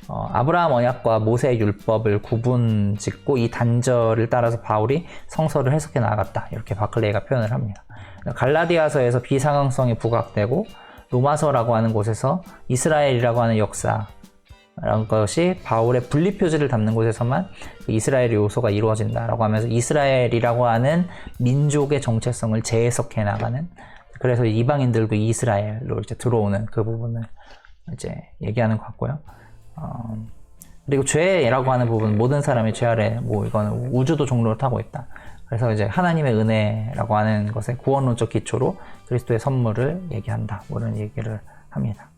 Speaker 1: 아브라함 언약과 모세의 율법을 구분짓고 이 단절을 따라서 바울이 성서를 해석해 나갔다 이렇게 바클레이가 표현을 합니다. 갈라디아서에서 비상응성이 부각되고 로마서라고 하는 곳에서 이스라엘이라고 하는 역사 라는 것이 바울의 분리표지를 담는 곳에서만 이스라엘 요소가 이루어진다라고 하면서 이스라엘이라고 하는 민족의 정체성을 재해석해 나가는, 그래서 이방인들도 이스라엘로 이제 들어오는 그 부분을 이제 얘기하는 것 같고요. 그리고 죄라고 하는 부분, 모든 사람이 죄 아래 뭐 이거는 우주도 종로를 타고 있다. 그래서 이제 하나님의 은혜라고 하는 것의 구원론적 기초로 그리스도의 선물을 얘기한다. 뭐 이런 얘기를 합니다.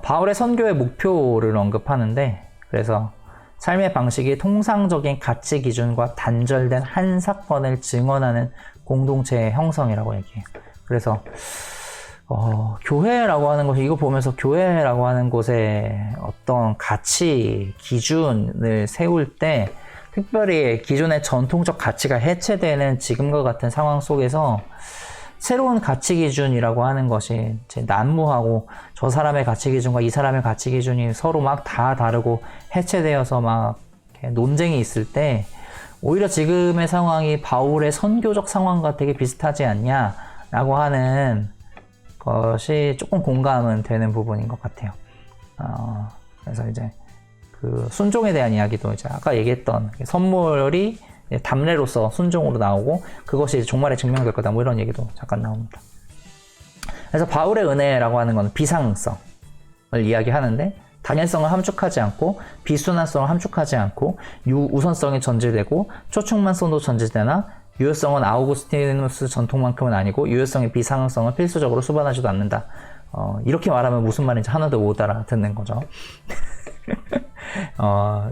Speaker 1: 바울의 선교의 목표를 언급하는데, 그래서 삶의 방식이 통상적인 가치 기준과 단절된 한 사건을 증언하는 공동체의 형성이라고 얘기해요. 그래서 교회라고 하는 것이, 이거 보면서 교회라고 하는 곳에 어떤 가치 기준을 세울 때 특별히 기존의 전통적 가치가 해체되는 지금과 같은 상황 속에서 새로운 가치 기준이라고 하는 것이 이제 난무하고, 저 사람의 가치 기준과 이 사람의 가치 기준이 서로 막 다 다르고 해체되어서 막 논쟁이 있을 때 오히려 지금의 상황이 바울의 선교적 상황과 되게 비슷하지 않냐라고 하는 것이 조금 공감은 되는 부분인 것 같아요. 그래서 이제 그 순종에 대한 이야기도 이제 아까 얘기했던 선물이 담례로서 순종으로 나오고 그것이 종말에 증명될 거다, 뭐 이런 얘기도 잠깐 나옵니다. 그래서 바울의 은혜라고 하는 건 비상성을 이야기하는데, 단일성을 함축하지 않고 비순환성을 함축하지 않고 우선성이 전제되고 초충만성도 전제되나 유효성은 아우구스티누스 전통만큼은 아니고 유효성의 비상성을 필수적으로 수반하지도 않는다. 이렇게 말하면 무슨 말인지 하나도 못 알아듣는 거죠.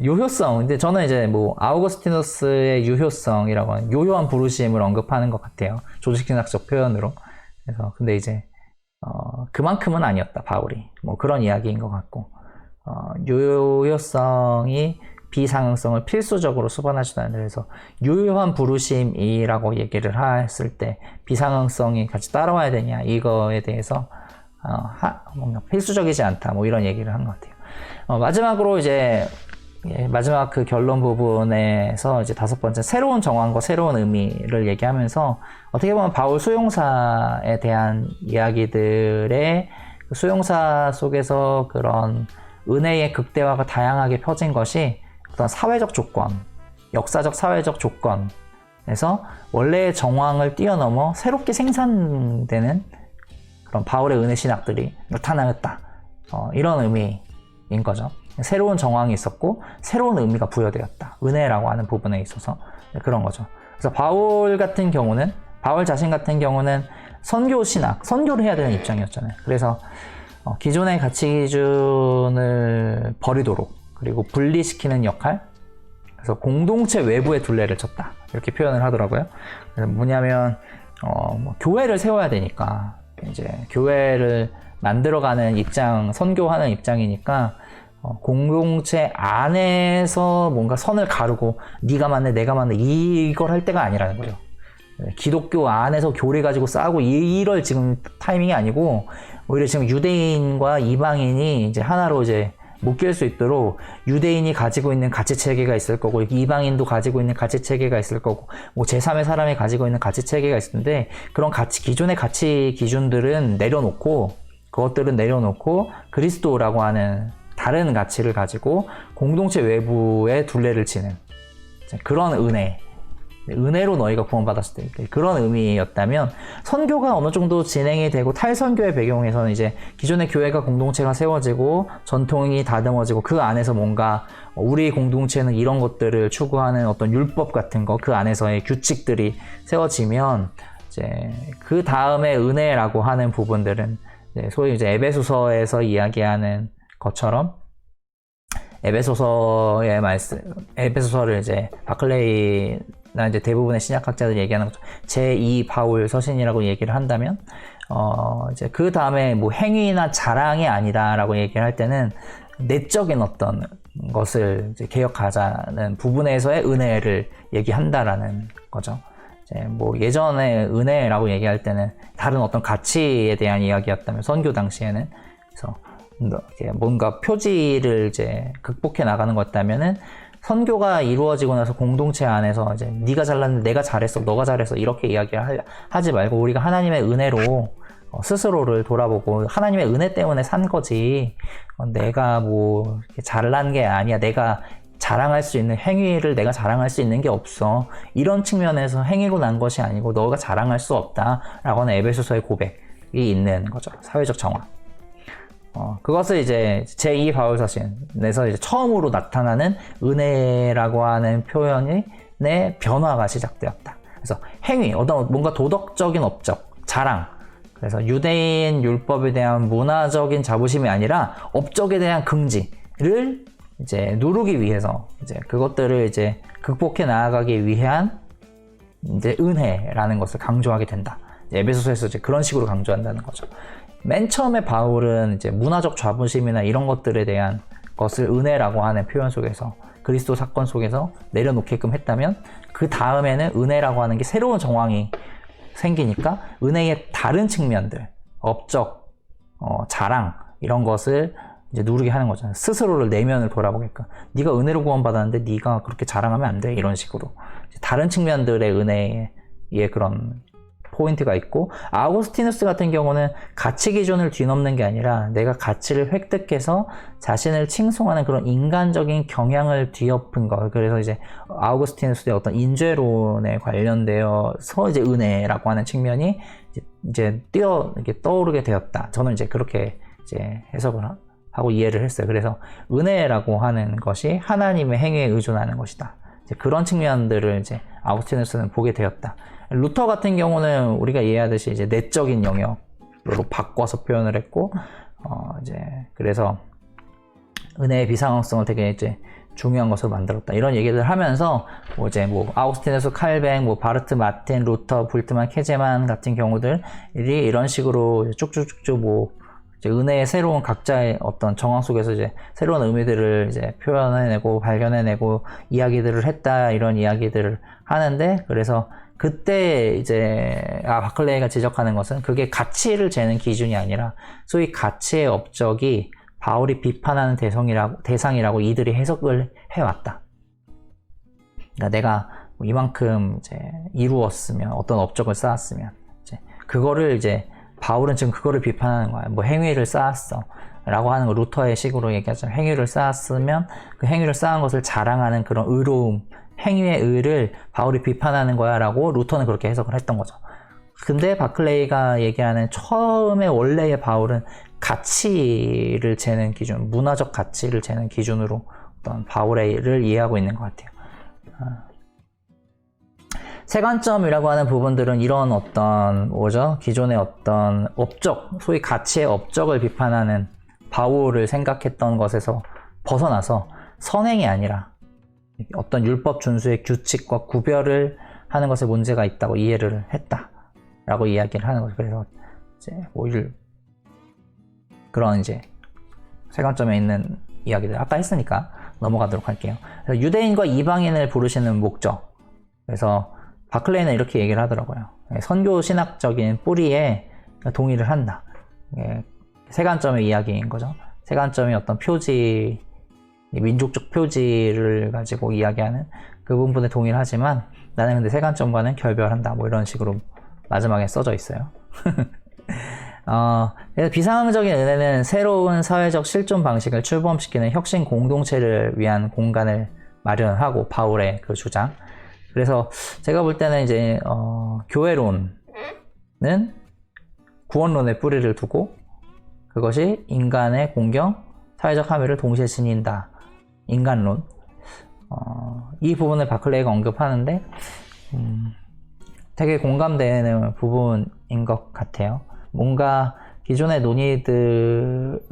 Speaker 1: 유효성. 근데 저는 이제 뭐 아우구스티누스의 유효성이라고 하는 유효한 부르심을 언급하는 것 같아요. 조직신학적 표현으로. 그래서 근데 이제 그만큼은 아니었다, 바울이. 뭐 그런 이야기인 것 같고, 유효성이 비상응성을 필수적으로 수반하지도 않는다. 그래서 유효한 부르심이라고 얘기를 했을 때 비상응성이 같이 따라와야 되냐, 이거에 대해서 뭔가 필수적이지 않다, 뭐 이런 얘기를 한 것 같아요. 마지막으로 이제 마지막 그 결론 부분에서 이제 5번째 새로운 정황과 새로운 의미를 얘기하면서 어떻게 보면 바울 수용사에 대한 이야기들의 그 수용사 속에서 그런 은혜의 극대화가 다양하게 펴진 것이 어떤 사회적 조건, 역사적 사회적 조건에서 원래의 정황을 뛰어넘어 새롭게 생산되는 그런 바울의 은혜 신학들이 나타나였다. 이런 의미인 거죠. 새로운 정황이 있었고 새로운 의미가 부여되었다. 은혜라고 하는 부분에 있어서 그런 거죠. 그래서 바울 자신 같은 경우는 선교 신학, 선교를 해야 되는 입장이었잖아요. 그래서 기존의 가치 기준을 버리도록, 그리고 분리시키는 역할, 그래서 공동체 외부에 둘레를 쳤다, 이렇게 표현을 하더라고요. 그래서 뭐냐면 교회를 세워야 되니까, 이제 교회를 만들어가는 입장, 선교하는 입장이니까 공동체 안에서 뭔가 선을 가르고 네가 맞네 내가 맞네 이걸 할 때가 아니라는 거죠. 기독교 안에서 교리 가지고 싸우고 이럴 지금 타이밍이 아니고, 오히려 지금 유대인과 이방인이 이제 하나로 이제 묶일 수 있도록 유대인이 가지고 있는 가치 체계가 있을 거고, 이방인도 가지고 있는 가치 체계가 있을 거고, 뭐 제3의 사람이 가지고 있는 가치 체계가 있을 텐데, 그런 기존의 가치 기준들은 내려놓고, 그것들은 내려놓고 그리스도라고 하는 다른 가치를 가지고 공동체 외부에 둘레를 치는 그런 은혜로 너희가 구원받았을 때 그런 의미였다면, 선교가 어느 정도 진행이 되고 탈선교의 배경에서는 이제 기존의 교회가 공동체가 세워지고 전통이 다듬어지고 그 안에서 뭔가 우리 공동체는 이런 것들을 추구하는 어떤 율법 같은 거, 그 안에서의 규칙들이 세워지면 이제 그 다음에 은혜라고 하는 부분들은 소위 이제 에베소서에서 이야기하는 것처럼, 에베소서를 이제 바클레이나 이제 대부분의 신약학자들이 얘기하는 것처럼 제2 바울 서신이라고 얘기를 한다면, 이제 그 다음에 뭐 행위나 자랑이 아니다라고 얘기를 할 때는 내적인 어떤 것을 이제 개혁하자는 부분에서의 은혜를 얘기한다라는 거죠. 이제 뭐 예전에 은혜라고 얘기할 때는 다른 어떤 가치에 대한 이야기였다면 선교 당시에는 그래서 뭔가 표지를 이제 극복해 나가는 것같다면은 선교가 이루어지고 나서 공동체 안에서 이제 네가 잘났는데 내가 잘했어, 너가 잘했어 이렇게 이야기를 하지 말고 우리가 하나님의 은혜로 스스로를 돌아보고 하나님의 은혜 때문에 산 거지 내가 뭐 잘난 게 아니야. 내가 자랑할 수 있는 행위를 내가 자랑할 수 있는 게 없어. 이런 측면에서 행위로 난 것이 아니고 너가 자랑할 수 없다라고 하는 에베소서의 고백이 있는 거죠. 사회적 정화. 그것을 이제 제2 바울서신에서 이제 처음으로 나타나는 은혜라고 하는 표현의 변화가 시작되었다. 그래서 행위, 어떤 뭔가 도덕적인 업적, 자랑. 그래서 유대인 율법에 대한 문화적인 자부심이 아니라 업적에 대한 긍지를 이제 누르기 위해서 이제 그것들을 이제 극복해 나아가기 위한 이제 은혜라는 것을 강조하게 된다. 에베소서에서 이제 그런 식으로 강조한다는 거죠. 맨 처음에 바울은 이제 문화적 자부심이나 이런 것들에 대한 것을 은혜라고 하는 표현 속에서 그리스도 사건 속에서 내려놓게끔 했다면 그 다음에는 은혜라고 하는 게 새로운 정황이 생기니까 은혜의 다른 측면들, 업적, 자랑 이런 것을 이제 누르게 하는 거잖아요. 스스로를 내면을 돌아보게끔. 네가 은혜로 구원받았는데 네가 그렇게 자랑하면 안 돼. 이런 식으로. 다른 측면들의 은혜의 그런 포인트가 있고 아우구스티누스 같은 경우는 가치 기준을 뒤넘는 게 아니라 내가 가치를 획득해서 자신을 칭송하는 그런 인간적인 경향을 뒤엎은 거. 그래서 이제 아우구스티누스의 어떤 인죄론에 관련되어서 이제 은혜라고 하는 측면이 이제 이렇게 떠오르게 되었다. 저는 이제 그렇게 이제 해석을 하고 이해를 했어요. 그래서 은혜라고 하는 것이 하나님의 행위에 의존하는 것이다. 이제 그런 측면들을 이제 아우구스티누스는 보게 되었다. 루터 같은 경우는 우리가 이해하듯이 이제 내적인 영역으로 바꿔서 표현을 했고, 이제 그래서 은혜의 비상황성을 되게 이제 중요한 것으로 만들었다. 이런 얘기를 하면서 뭐 이제 뭐 아우구스티누스, 칼뱅, 뭐 바르트, 마틴, 루터, 불트만, 케제만 같은 경우들이 이런 식으로 쭉쭉쭉쭉 뭐 이제 은혜의 새로운 각자의 어떤 정황 속에서 이제 새로운 의미들을 이제 표현해내고 발견해내고 이야기들을 했다. 이런 이야기들을 하는데 그래서 그때 이제 바클레이가 지적하는 것은 그게 가치를 재는 기준이 아니라 소위 가치의 업적이 바울이 비판하는 대상이라고 이들이 해석을 해왔다. 그러니까 내가 이만큼 이제 이루었으면 어떤 업적을 쌓았으면 이제 그거를 이제 바울은 지금 그거를 비판하는 거야. 뭐 행위를 쌓았어 라고 하는 거 루터의 식으로 얘기하자면 행위를 쌓았으면 그 행위를 쌓은 것을 자랑하는 그런 의로움 행위의 의를 바울이 비판하는 거야 라고 루터는 그렇게 해석을 했던 거죠. 근데 바클레이가 얘기하는 처음에 원래의 바울은 가치를 재는 기준, 문화적 가치를 재는 기준으로 어떤 바울을 이해하고 있는 것 같아요. 세관점이라고 하는 부분들은 이런 어떤 기존의 어떤 업적, 소위 가치의 업적을 비판하는 바울을 생각했던 것에서 벗어나서 선행이 아니라 어떤 율법 준수의 규칙과 구별을 하는 것에 문제가 있다고 이해를 했다라고 이야기를 하는 거죠. 그래서 이제 그런 이제 세관점에 있는 이야기들 아까 했으니까 넘어가도록 할게요. 그래서 유대인과 이방인을 부르시는 목적. 그래서 바클레이는 이렇게 얘기를 하더라고요. 선교 신학적인 뿌리에 동의를 한다. 세관점의 이야기인 거죠. 세관점이 어떤 표지, 민족적 표지를 가지고 이야기하는 그 부분에 동의를 하지만 나는 근데 세관점과는 결별한다. 뭐 이런 식으로 마지막에 써져 있어요. 그래서 비상적인 은혜는 새로운 사회적 실존 방식을 출범시키는 혁신 공동체를 위한 공간을 마련하고 바울의 그 주장. 그래서 제가 볼 때는 이제 교회론은 구원론의 뿌리를 두고 그것이 인간의 공경, 사회적 함의를 동시에 지닌다. 인간론. 이 부분을 바클레이가 언급하는데 되게 공감되는 부분인 것 같아요. 뭔가 기존의 논의들을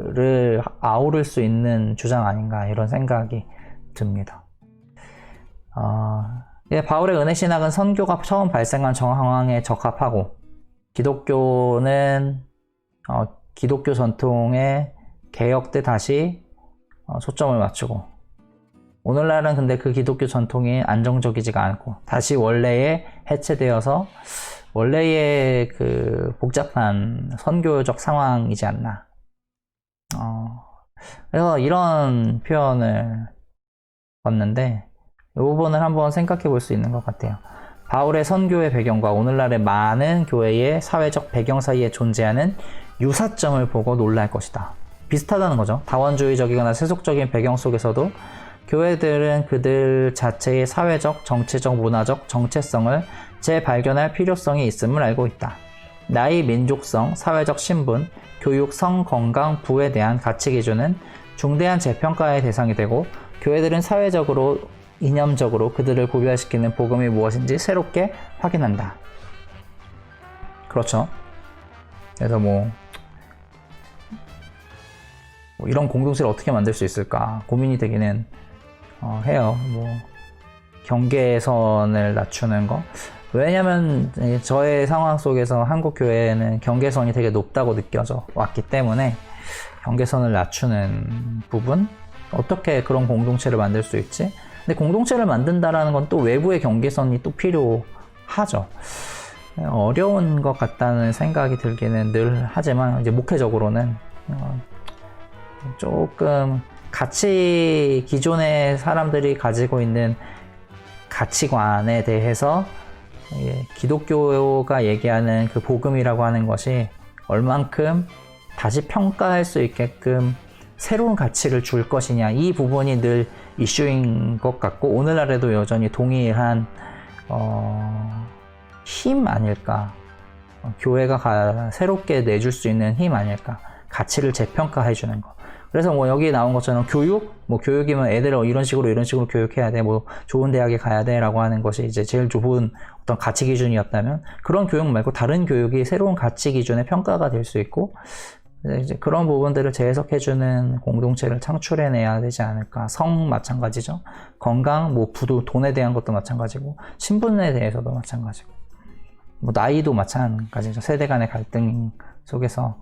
Speaker 1: 아우를 수 있는 주장 아닌가 이런 생각이 듭니다. 바울의 은혜신학은 선교가 처음 발생한 정황에 적합하고 기독교는 기독교 전통의 개혁 때 다시 초점을 맞추고 오늘날은 근데 그 기독교 전통이 안정적이지가 않고 다시 원래에 해체되어서 원래의 그 복잡한 선교적 상황이지 않나. 그래서 이런 표현을 봤는데 이 부분을 한번 생각해 볼 수 있는 것 같아요. 바울의 선교의 배경과 오늘날의 많은 교회의 사회적 배경 사이에 존재하는 유사점을 보고 놀랄 것이다. 비슷하다는 거죠. 다원주의적이거나 세속적인 배경 속에서도 교회들은 그들 자체의 사회적, 정치적, 문화적 정체성을 재발견할 필요성이 있음을 알고 있다. 나이, 민족성, 사회적 신분, 교육, 성, 건강, 부에 대한 가치 기준은 중대한 재평가의 대상이 되고 교회들은 사회적으로, 이념적으로 그들을 구별시키는 복음이 무엇인지 새롭게 확인한다. 그렇죠. 그래서 뭐 이런 공동체를 어떻게 만들 수 있을까 고민이 되기는 해요. 뭐 경계선을 낮추는 거. 왜냐면 저의 상황 속에서 한국 교회는 경계선이 되게 높다고 느껴져 왔기 때문에 경계선을 낮추는 부분, 어떻게 그런 공동체를 만들 수 있지? 근데 공동체를 만든다라는 건 또 외부의 경계선이 또 필요하죠. 어려운 것 같다는 생각이 들기는 늘 하지만 이제 목회적으로는 조금 가치, 기존의 사람들이 가지고 있는 가치관에 대해서 기독교가 얘기하는 그 복음이라고 하는 것이 얼만큼 다시 평가할 수 있게끔 새로운 가치를 줄 것이냐, 이 부분이 늘 이슈인 것 같고 오늘날에도 여전히 동일한 힘 아닐까, 교회가 새롭게 내줄 수 있는 힘 아닐까, 가치를 재평가해 주는 거. 그래서 뭐 여기 나온 것처럼 교육이면 애들을 이런 식으로 교육해야 돼, 뭐 좋은 대학에 가야 돼 라고 하는 것이 이제 제일 좋은 어떤 가치 기준이었다면, 그런 교육 말고 다른 교육이 새로운 가치 기준의 평가가 될 수 있고, 이제 그런 부분들을 재해석해주는 공동체를 창출해내야 되지 않을까. 성 마찬가지죠. 건강, 뭐 부도, 돈에 대한 것도 마찬가지고, 신분에 대해서도 마찬가지고, 뭐 나이도 마찬가지죠. 세대 간의 갈등 속에서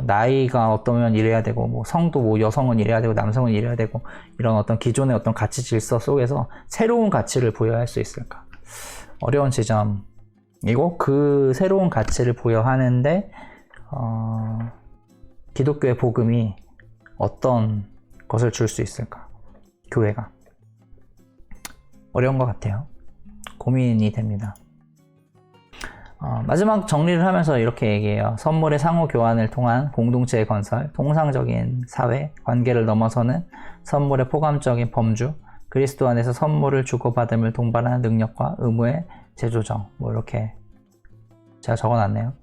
Speaker 1: 나이가 어떠면 이래야 되고, 뭐 성도 뭐 여성은 이래야 되고 남성은 이래야 되고, 이런 어떤 기존의 어떤 가치 질서 속에서 새로운 가치를 부여할 수 있을까? 어려운 지점이고, 그 새로운 가치를 부여하는데 기독교의 복음이 어떤 것을 줄 수 있을까? 교회가 어려운 것 같아요. 고민이 됩니다. 마지막 정리를 하면서 이렇게 얘기해요. 선물의 상호 교환을 통한 공동체의 건설, 통상적인 사회, 관계를 넘어서는 선물의 포괄적인 범주, 그리스도 안에서 선물을 주고받음을 동반하는 능력과 의무의 재조정, 뭐 이렇게 제가 적어놨네요.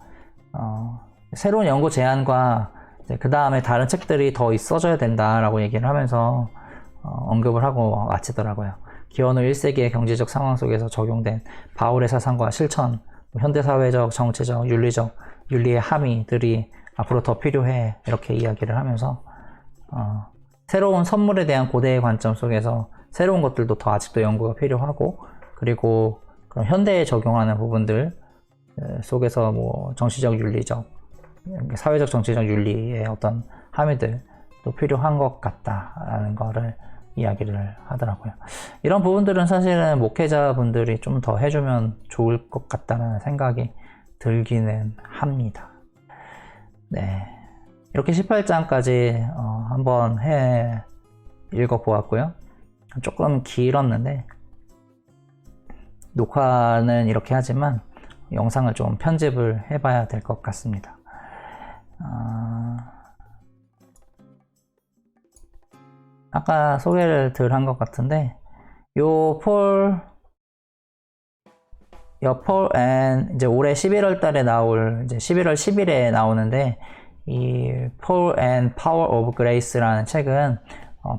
Speaker 1: 새로운 연구 제안과 그 다음에 다른 책들이 더 써져야 된다라고 얘기를 하면서 언급을 하고 마치더라고요. 기원후 1세기의 경제적 상황 속에서 적용된 바울의 사상과 실천, 현대사회적, 정치적, 윤리의 함의들이 앞으로 더 필요해, 이렇게 이야기를 하면서 새로운 선물에 대한 고대의 관점 속에서 새로운 것들도 더 아직도 연구가 필요하고, 그리고 그런 현대에 적용하는 부분들 속에서 뭐 정치적, 윤리적, 사회적, 정치적, 윤리의 어떤 함의들도 필요한 것 같다라는 거를 이야기를 하더라고요. 이런 부분들은 사실은 목회자분들이 좀 더 해주면 좋을 것 같다는 생각이 들기는 합니다. 네, 이렇게 18장까지 한번 읽어보았고요. 조금 길었는데 녹화는 이렇게 하지만 영상을 좀 편집을 해봐야 될 것 같습니다. 아까 소개를 덜 한 것 같은데, 폴 이제 올해 11월 달에 이제 11월 10일에 나오는데, 이 Paul and Power of Grace라는 책은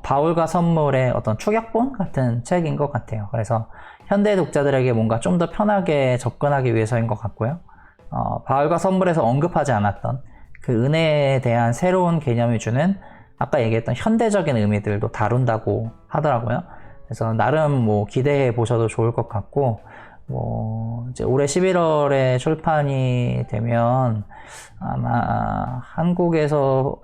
Speaker 1: 바울과 선물의 어떤 축약본 같은 책인 것 같아요. 그래서 현대 독자들에게 뭔가 좀 더 편하게 접근하기 위해서인 것 같고요. 바울과 선물에서 언급하지 않았던 그 은혜에 대한 새로운 개념이 주는, 아까 얘기했던 현대적인 의미들도 다룬다고 하더라고요. 그래서 나름 뭐 기대해 보셔도 좋을 것 같고, 뭐 이제 올해 11월에 출판이 되면 아마 한국에서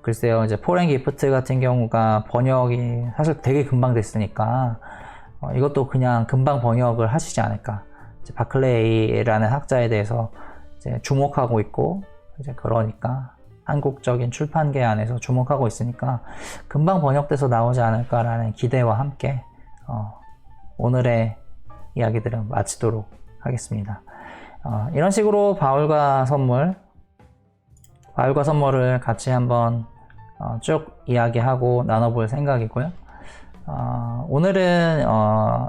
Speaker 1: 글쎄요, 이제 포렌 기프트 같은 경우가 번역이 사실 되게 금방 됐으니까 이것도 그냥 금방 번역을 하시지 않을까. 이제 바클레이라는 학자에 대해서 이제 주목하고 있고, 이제 그러니까 한국적인 출판계 안에서 주목하고 있으니까 금방 번역돼서 나오지 않을까라는 기대와 함께 오늘의 이야기들은 마치도록 하겠습니다. 이런 식으로 바울과 선물을 같이 한번 쭉 이야기하고 나눠볼 생각이고요. 오늘은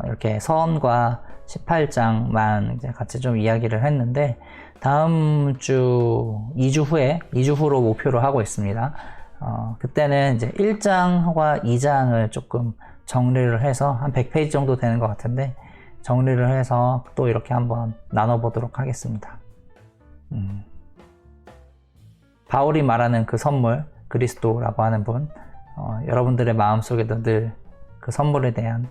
Speaker 1: 이렇게 서원과 18장만 이제 같이 좀 이야기를 했는데, 다음 주 2주 후로 목표로 하고 있습니다. 그때는 이제 1장과 2장을 조금 정리를 해서 한 100페이지 정도 되는 것 같은데, 정리를 해서 또 이렇게 한번 나눠보도록 하겠습니다. 바울이 말하는 그 선물, 그리스도라고 하는 분, 여러분들의 마음속에도 늘 그 선물에 대한,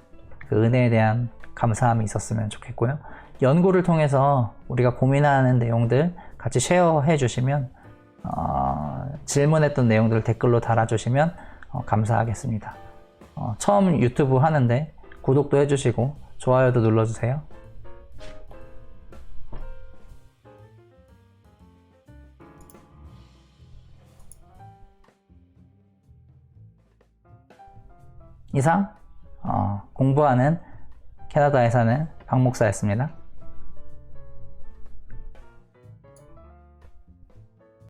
Speaker 1: 그 은혜에 대한 감사함이 있었으면 좋겠고요. 연구를 통해서 우리가 고민하는 내용들 같이 쉐어해 주시면, 질문했던 내용들을 댓글로 달아주시면 감사하겠습니다. 처음 유튜브 하는데 구독도 해주시고 좋아요도 눌러주세요. 이상 공부하는 캐나다에 사는 박 목사였습니다.